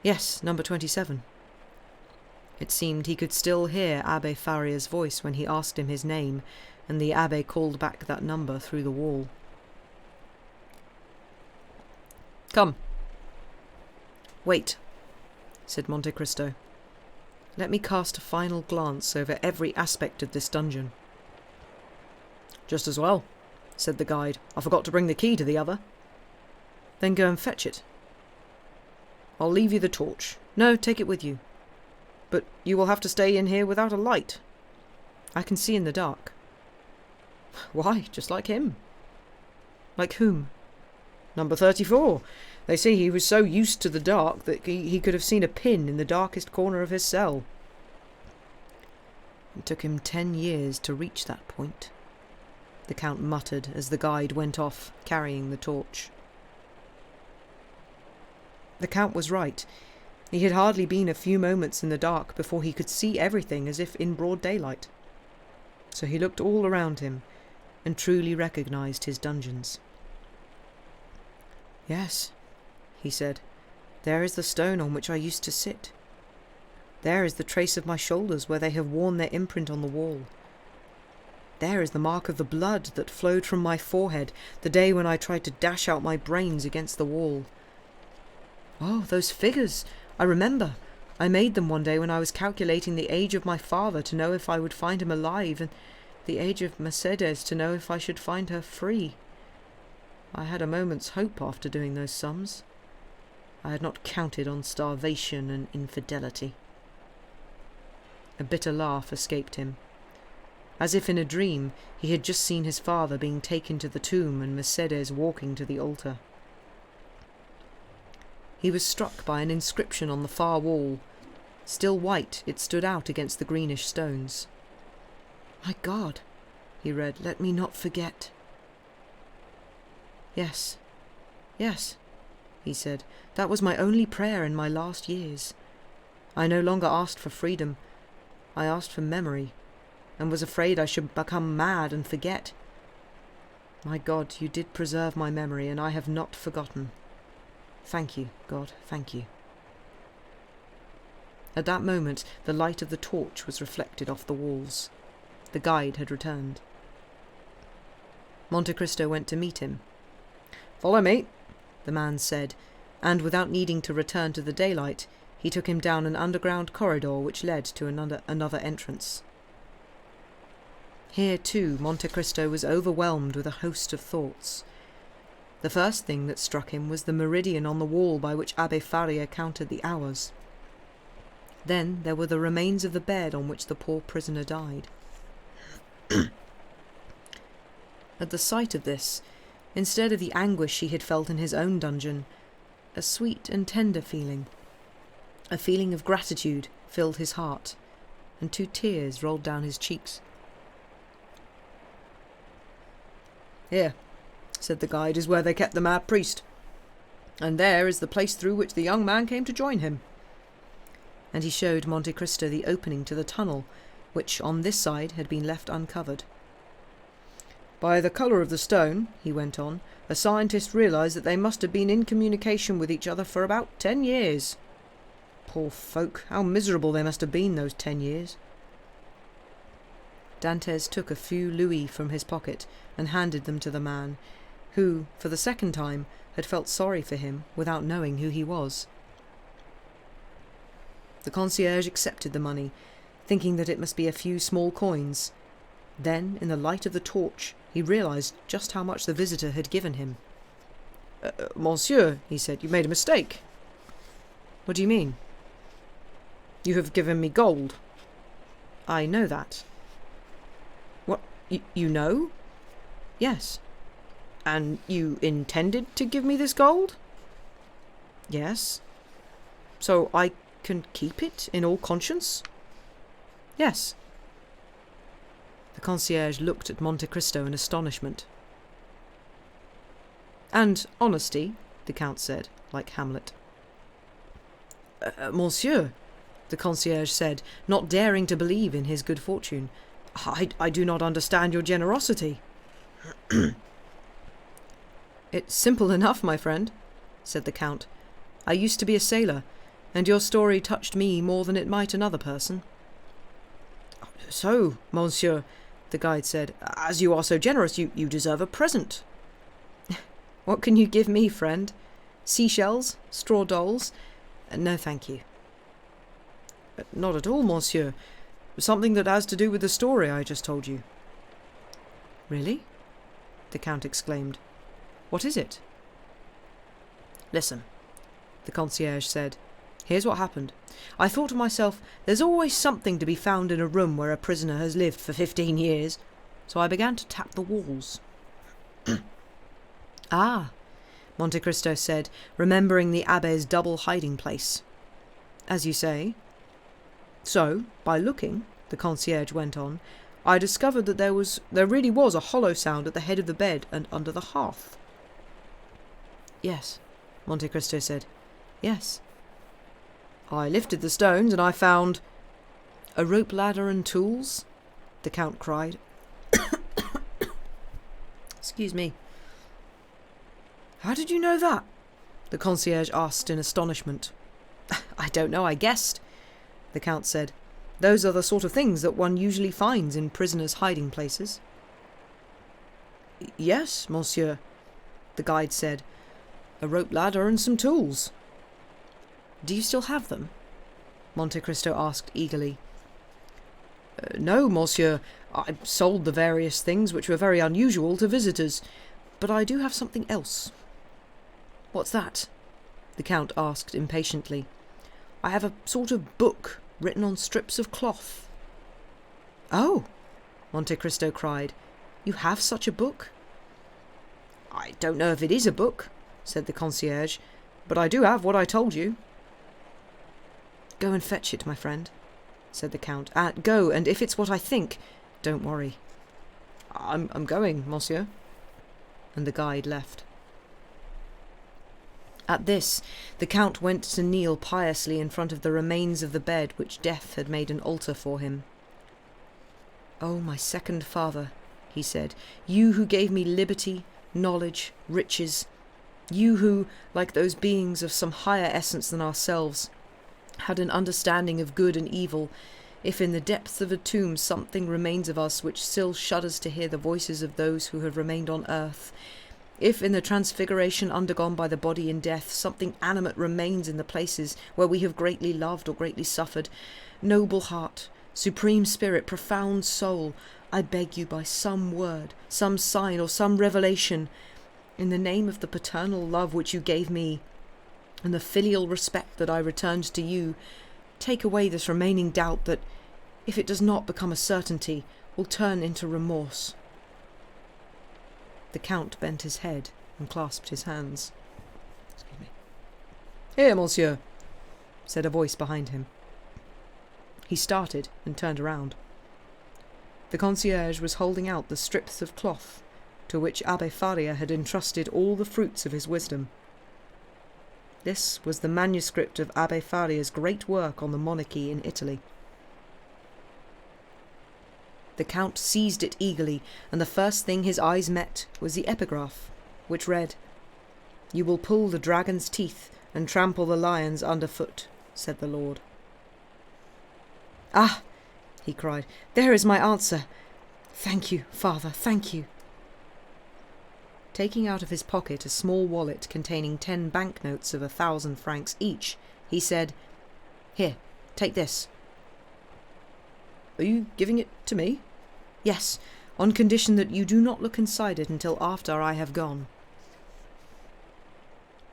"Yes, number 27. It seemed he could still hear Abbé Faria's voice when he asked him his name, and the abbé called back that number through the wall. "Come." "Wait," said Monte Cristo. "Let me cast a final glance over every aspect of this dungeon." "Just as well," said the guide. "I forgot to bring the key to the other." "Then go and fetch it." "I'll leave you the torch." "No, take it with you." "But you will have to stay in here without a light." "I can see in the dark." "Why, just like him." "Like whom?" "Number 34. They say he was so used to the dark that he could have seen a pin in the darkest corner of his cell." "It took him 10 years to reach that point," the Count muttered as the guide went off, carrying the torch. The Count was right. He had hardly been a few moments in the dark before he could see everything as if in broad daylight. So he looked all around him, and truly recognized his dungeons. "Yes," he said, "there is the stone on which I used to sit. There is the trace of my shoulders where they have worn their imprint on the wall. There is the mark of the blood that flowed from my forehead the day when I tried to dash out my brains against the wall. Oh, those figures! I remember. I made them one day when I was calculating the age of my father to know if I would find him alive, and the age of Mercedes to know if I should find her free. I had a moment's hope after doing those sums. I had not counted on starvation and infidelity." A bitter laugh escaped him. As if in a dream, he had just seen his father being taken to the tomb and Mercedes walking to the altar. He was struck by an inscription on the far wall. Still white, it stood out against the greenish stones. "My God," he read, "let me not forget." Yes, yes, he said. That was my only prayer in my last years. I no longer asked for freedom. I asked for memory, and was afraid I should become mad and forget. My God, you did preserve my memory, and I have not forgotten. Thank you, God, thank you. At that moment, the light of the torch was reflected off the walls. The guide had returned. Monte Cristo went to meet him. "Follow me," the man said, and without needing to return to the daylight, he took him down an underground corridor which led to another entrance. Here, too, Monte Cristo was overwhelmed with a host of thoughts. The first thing that struck him was the meridian on the wall by which Abbe Faria counted the hours. Then there were the remains of the bed on which the poor prisoner died. At the sight of this, instead of the anguish he had felt in his own dungeon, a sweet and tender feeling, a feeling of gratitude, filled his heart, and 2 tears rolled down his cheeks. "Here," said the guide, "is where they kept the mad priest. And there is the place through which the young man came to join him." And he showed Monte Cristo the opening to the tunnel, which on this side had been left uncovered. "By the colour of the stone," he went on, "a scientist realised that they must have been in communication with each other for about 10 years. Poor folk, how miserable they must have been those 10 years. Dantès took a few louis from his pocket and handed them to the man, who, for the second time, had felt sorry for him without knowing who he was. The concierge accepted the money, thinking that it must be a few small coins. Then, in the light of the torch, he realized just how much the visitor had given him. "Monsieur," he said, "you made a mistake." "What do you mean?" "You have given me gold." "I know that." "What, you know?" "Yes." "And you intended to give me this gold?" "Yes." "So I can keep it in all conscience?" "Yes." The concierge looked at Monte Cristo in astonishment. "And honesty," the count said, like Hamlet. "Monsieur," the concierge said, not daring to believe in his good fortune, I do not understand your generosity." "It's simple enough, my friend," said the count. "I used to be a sailor, and your story touched me more than it might another person." "So, monsieur," the guide said, "as you are so generous, you deserve a present." "What can you give me, friend? Seashells? Straw dolls? No, thank you." "Not at all, monsieur. Something that has to do with the story I just told you." "Really?" the count exclaimed. "What is it?" "Listen," the concierge said. "Here's what happened. I thought to myself, there's always something to be found in a room where a prisoner has lived for 15 years, so I began to tap the walls." "Ah," Monte Cristo said, remembering the abbé's double hiding place. "As you say." "So, by looking," the concierge went on, "I discovered that there really was a hollow sound at the head of the bed and under the hearth." "Yes," Monte Cristo said. "Yes." "I lifted the stones and I found—" "A rope ladder and tools?" the count cried. "Excuse me." "How did you know that?" the concierge asked in astonishment. "I don't know, I guessed," the count said. "Those are the sort of things that one usually finds in prisoners' hiding places." "Yes, monsieur," the guide said. "A rope ladder and some tools." "Do you still have them?" Monte Cristo asked eagerly. "No, monsieur. I sold the various things which were very unusual to visitors. But I do have something else." "What's that?" the count asked impatiently. "I have a sort of book written on strips of cloth." "Oh!" Monte Cristo cried. "You have such a book?" "I don't know if it is a book," said the concierge, "but I do have what I told you." "Go and fetch it, my friend," said the count. "Go, and if it's what I think, don't worry." I'm going, monsieur." And the guide left. At this, the Count went to kneel piously in front of the remains of the bed which death had made an altar for him. "Oh, my second father," he said, "you who gave me liberty, knowledge, riches, you who, like those beings of some higher essence than ourselves, had an understanding of good and evil, if in the depths of a tomb something remains of us which still shudders to hear the voices of those who have remained on earth, if in the transfiguration undergone by the body in death something animate remains in the places where we have greatly loved or greatly suffered, noble heart, supreme spirit, profound soul, I beg you by some word, some sign, or some revelation, in the name of the paternal love which you gave me, and the filial respect that I returned to you, take away this remaining doubt that, if it does not become a certainty, will turn into remorse." The Count bent his head and clasped his hands. "Here, monsieur," said a voice behind him. He started and turned around. The concierge was holding out the strips of cloth to which Abbe Faria had entrusted all the fruits of his wisdom. This was the manuscript of Abbe Faria's great work on the monarchy in Italy. The Count seized it eagerly, and the first thing his eyes met was the epigraph, which read, "You will pull the dragon's teeth and trample the lions underfoot," said the Lord. "Ah!" he cried, "there is my answer. Thank you, father, thank you." Taking out of his pocket a small wallet containing 10 banknotes of 1,000 francs each, he said, "Here, take this." "Are you giving it to me?" "Yes, on condition that you do not look inside it until after I have gone."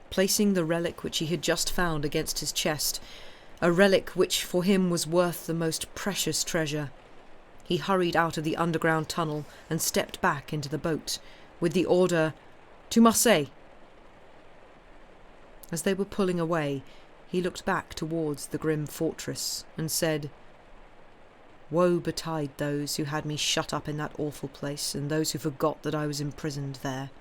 Placing the relic which he had just found against his chest, a relic which for him was worth the most precious treasure, he hurried out of the underground tunnel and stepped back into the boat, with the order, "To Marseille." As they were pulling away, he looked back towards the grim fortress and said, "Woe betide those who had me shut up in that awful place, and those who forgot that I was imprisoned there."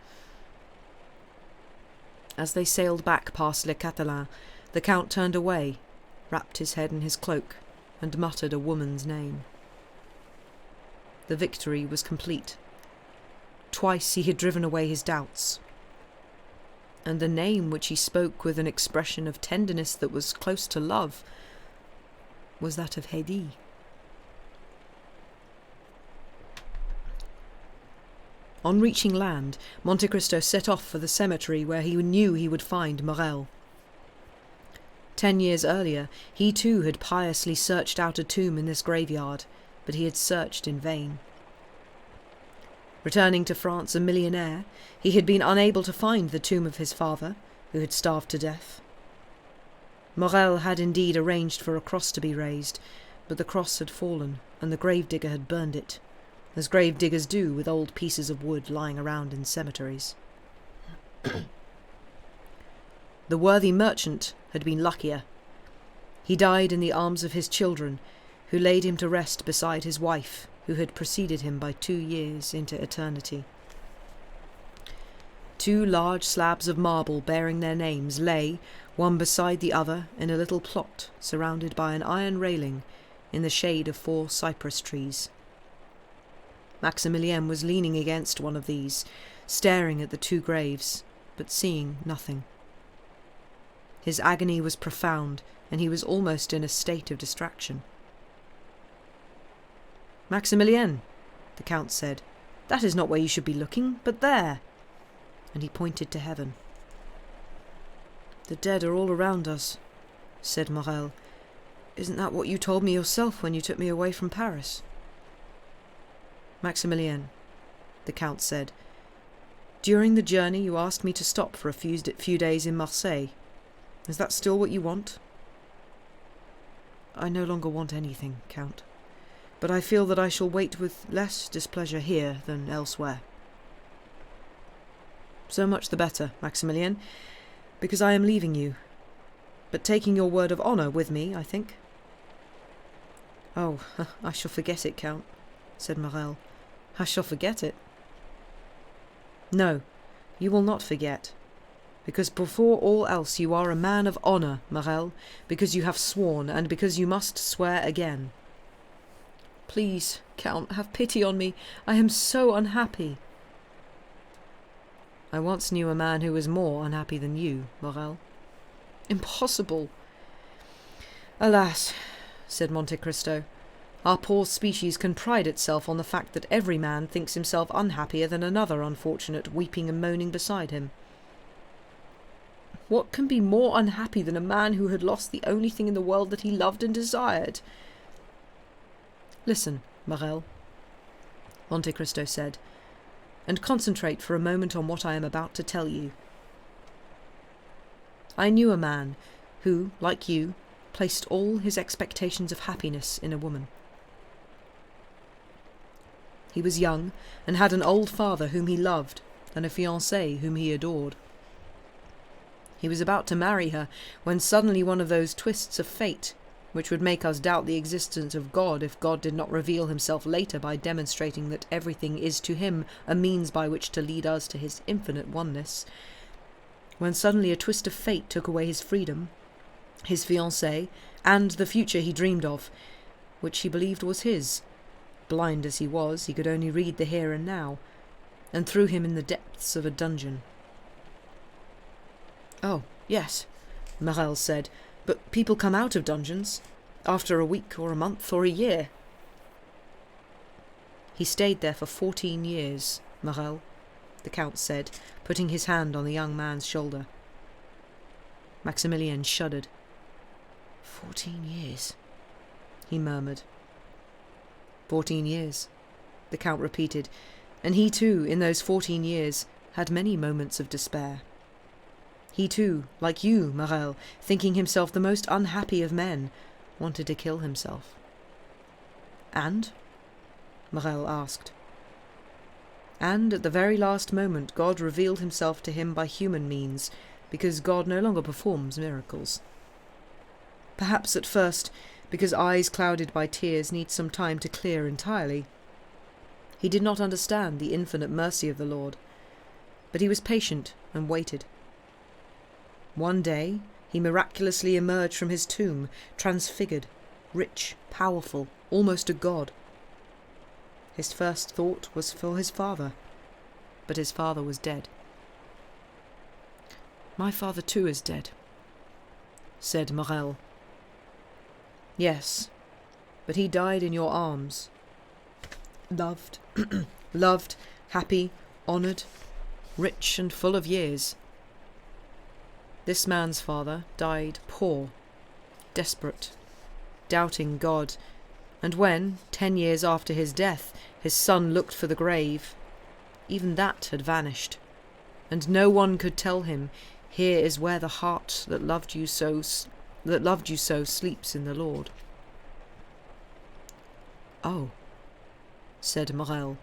As they sailed back past Les Catalans, the Count turned away, wrapped his head in his cloak, and muttered a woman's name. The victory was complete. Twice he had driven away his doubts, and the name which he spoke with an expression of tenderness that was close to love was that of Haydée. On reaching land, Monte Cristo set off for the cemetery where he knew he would find Morel. 10 years earlier, he too had piously searched out a tomb in this graveyard, but he had searched in vain. Returning to France a millionaire, he had been unable to find the tomb of his father, who had starved to death. Morel had indeed arranged for a cross to be raised, but the cross had fallen, and the gravedigger had burned it, as gravediggers do with old pieces of wood lying around in cemeteries. The worthy merchant had been luckier. He died in the arms of his children, who laid him to rest beside his wife, who had preceded him by 2 years into eternity. 2 large slabs of marble bearing their names lay, one beside the other, in a little plot surrounded by an iron railing in the shade of 4 cypress trees. Maximilien was leaning against one of these, staring at the 2 graves, but seeing nothing. His agony was profound, and he was almost in a state of distraction. "Maximilien," the Count said, "that is not where you should be looking, but there," and he pointed to heaven. "The dead are all around us," said Morel. "Isn't that what you told me yourself when you took me away from Paris?" "Maximilien," the Count said, "during the journey you asked me to stop for a few days in Marseille. Is that still what you want?" "I no longer want anything, Count, but I feel that I shall wait with less displeasure here than elsewhere." "So much the better, Maximilien, because I am leaving you, but taking your word of honour with me, I think." "Oh, I shall forget it, Count," said Morel. "I shall forget it." "No, you will not forget. Because before all else you are a man of honour, Morel, because you have sworn, and because you must swear again." "Please, Count, have pity on me. I am so unhappy." "I once knew a man who was more unhappy than you, Morel." "Impossible." "Alas," said Monte Cristo, "our poor species can pride itself on the fact that every man thinks himself unhappier than another unfortunate weeping and moaning beside him." "What can be more unhappy than a man who had lost the only thing in the world that he loved and desired?" "Listen, Morel," Monte Cristo said, "and concentrate for a moment on what I am about to tell you. I knew a man who, like you, placed all his expectations of happiness in a woman. He was young and had an old father whom he loved and a fiancée whom he adored. He was about to marry her when suddenly one of those twists of fate, which would make us doubt the existence of God if God did not reveal himself later by demonstrating that everything is to him a means by which to lead us to his infinite oneness, when suddenly a twist of fate took away his freedom, his fiancée, and the future he dreamed of, which he believed was his. Blind as he was, he could only read the here and now, and threw him in the depths of a dungeon." "Oh, yes," Morel said, "but people come out of dungeons, after a week or a month or a year." "He stayed there for 14 years, Morel," the Count said, putting his hand on the young man's shoulder. Maximilien shuddered. 14 years, he murmured. 14 years, the Count repeated, and he too, in those 14 years, had many moments of despair. He too, like you, Morel, thinking himself the most unhappy of men, wanted to kill himself. "And?" Morel asked. "And at the very last moment God revealed himself to him by human means, because God no longer performs miracles. Perhaps at first, because eyes clouded by tears need some time to clear entirely. He did not understand the infinite mercy of the Lord, but he was patient and waited. One day he miraculously emerged from his tomb, transfigured, rich, powerful, almost a god. His first thought was for his father, but his father was dead." "My father too is dead," said Morel. "Yes, but he died in your arms. Loved, loved, happy, honoured, rich and full of years. This man's father died poor, desperate, doubting God, and when, 10 years after his death, his son looked for the grave, even that had vanished, and no one could tell him, 'Here is where the heart that loved you so sleeps in the Lord.'" "Oh," said Morel.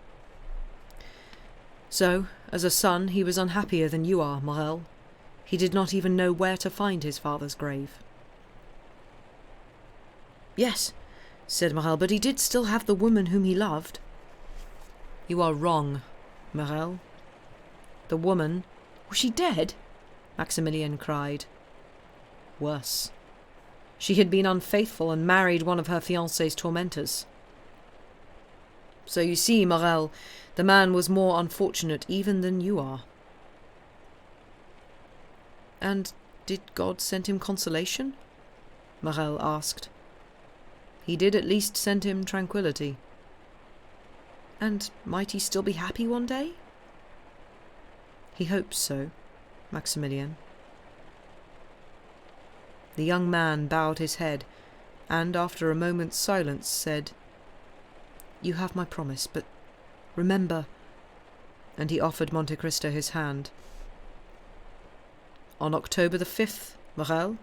"So, as a son, he was unhappier than you are, Morel. He did not even know where to find his father's grave." "Yes," said Morel, "but he did still have the woman whom he loved." "You are wrong, Morel. The woman—" "Was she dead?" Maximilien cried. "Worse. She had been unfaithful and married one of her fiancé's tormentors. So you see, Morel, the man was more unfortunate even than you are." "And did God send him consolation?" Morel asked. "He did at least send him tranquillity." "And might he still be happy one day?" "He hopes so, Maximilien." The young man bowed his head, and after a moment's silence said, "You have my promise, but remember—" and he offered Monte Cristo his hand. "On October the 5th, Morel,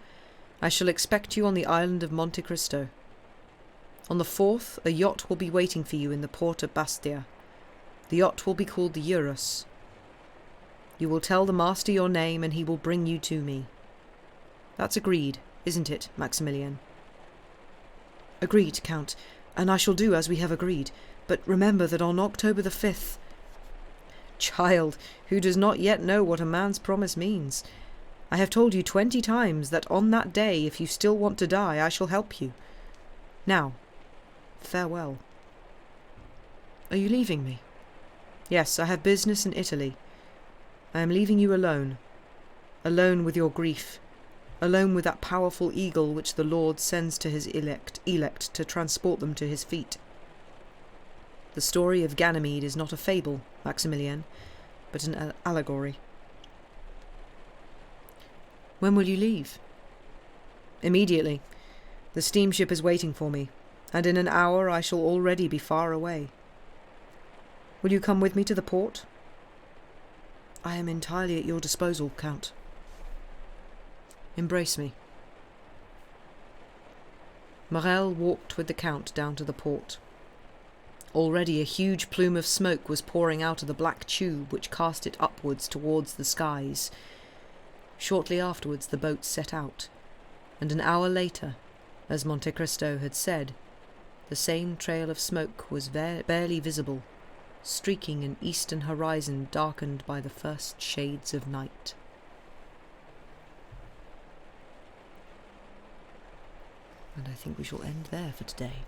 I shall expect you on the island of Monte Cristo. On the 4th, a yacht will be waiting for you in the port of Bastia. The yacht will be called the Eurus. You will tell the master your name, and he will bring you to me. That's agreed, isn't it, Maximilien?" "Agreed, Count, and I shall do as we have agreed. But remember that on October the 5th... "Child, who does not yet know what a man's promise means. I have told you 20 times that on that day, if you still want to die, I shall help you. Now, farewell." "Are you leaving me?" "Yes, I have business in Italy. I am leaving you alone. Alone with your grief. Alone with that powerful eagle which the Lord sends to his elect to transport them to his feet. The story of Ganymede is not a fable, Maximilian, but an allegory." "When will you leave?" "Immediately. The steamship is waiting for me, and in an hour I shall already be far away. Will you come with me to the port?" "I am entirely at your disposal, Count. Embrace me." Morel walked with the Count down to the port. Already a huge plume of smoke was pouring out of the black tube which cast it upwards towards the skies. Shortly afterwards the boat set out, and an hour later, as Monte Cristo had said, the same trail of smoke was barely visible, streaking an eastern horizon darkened by the first shades of night. And I think we shall end there for today.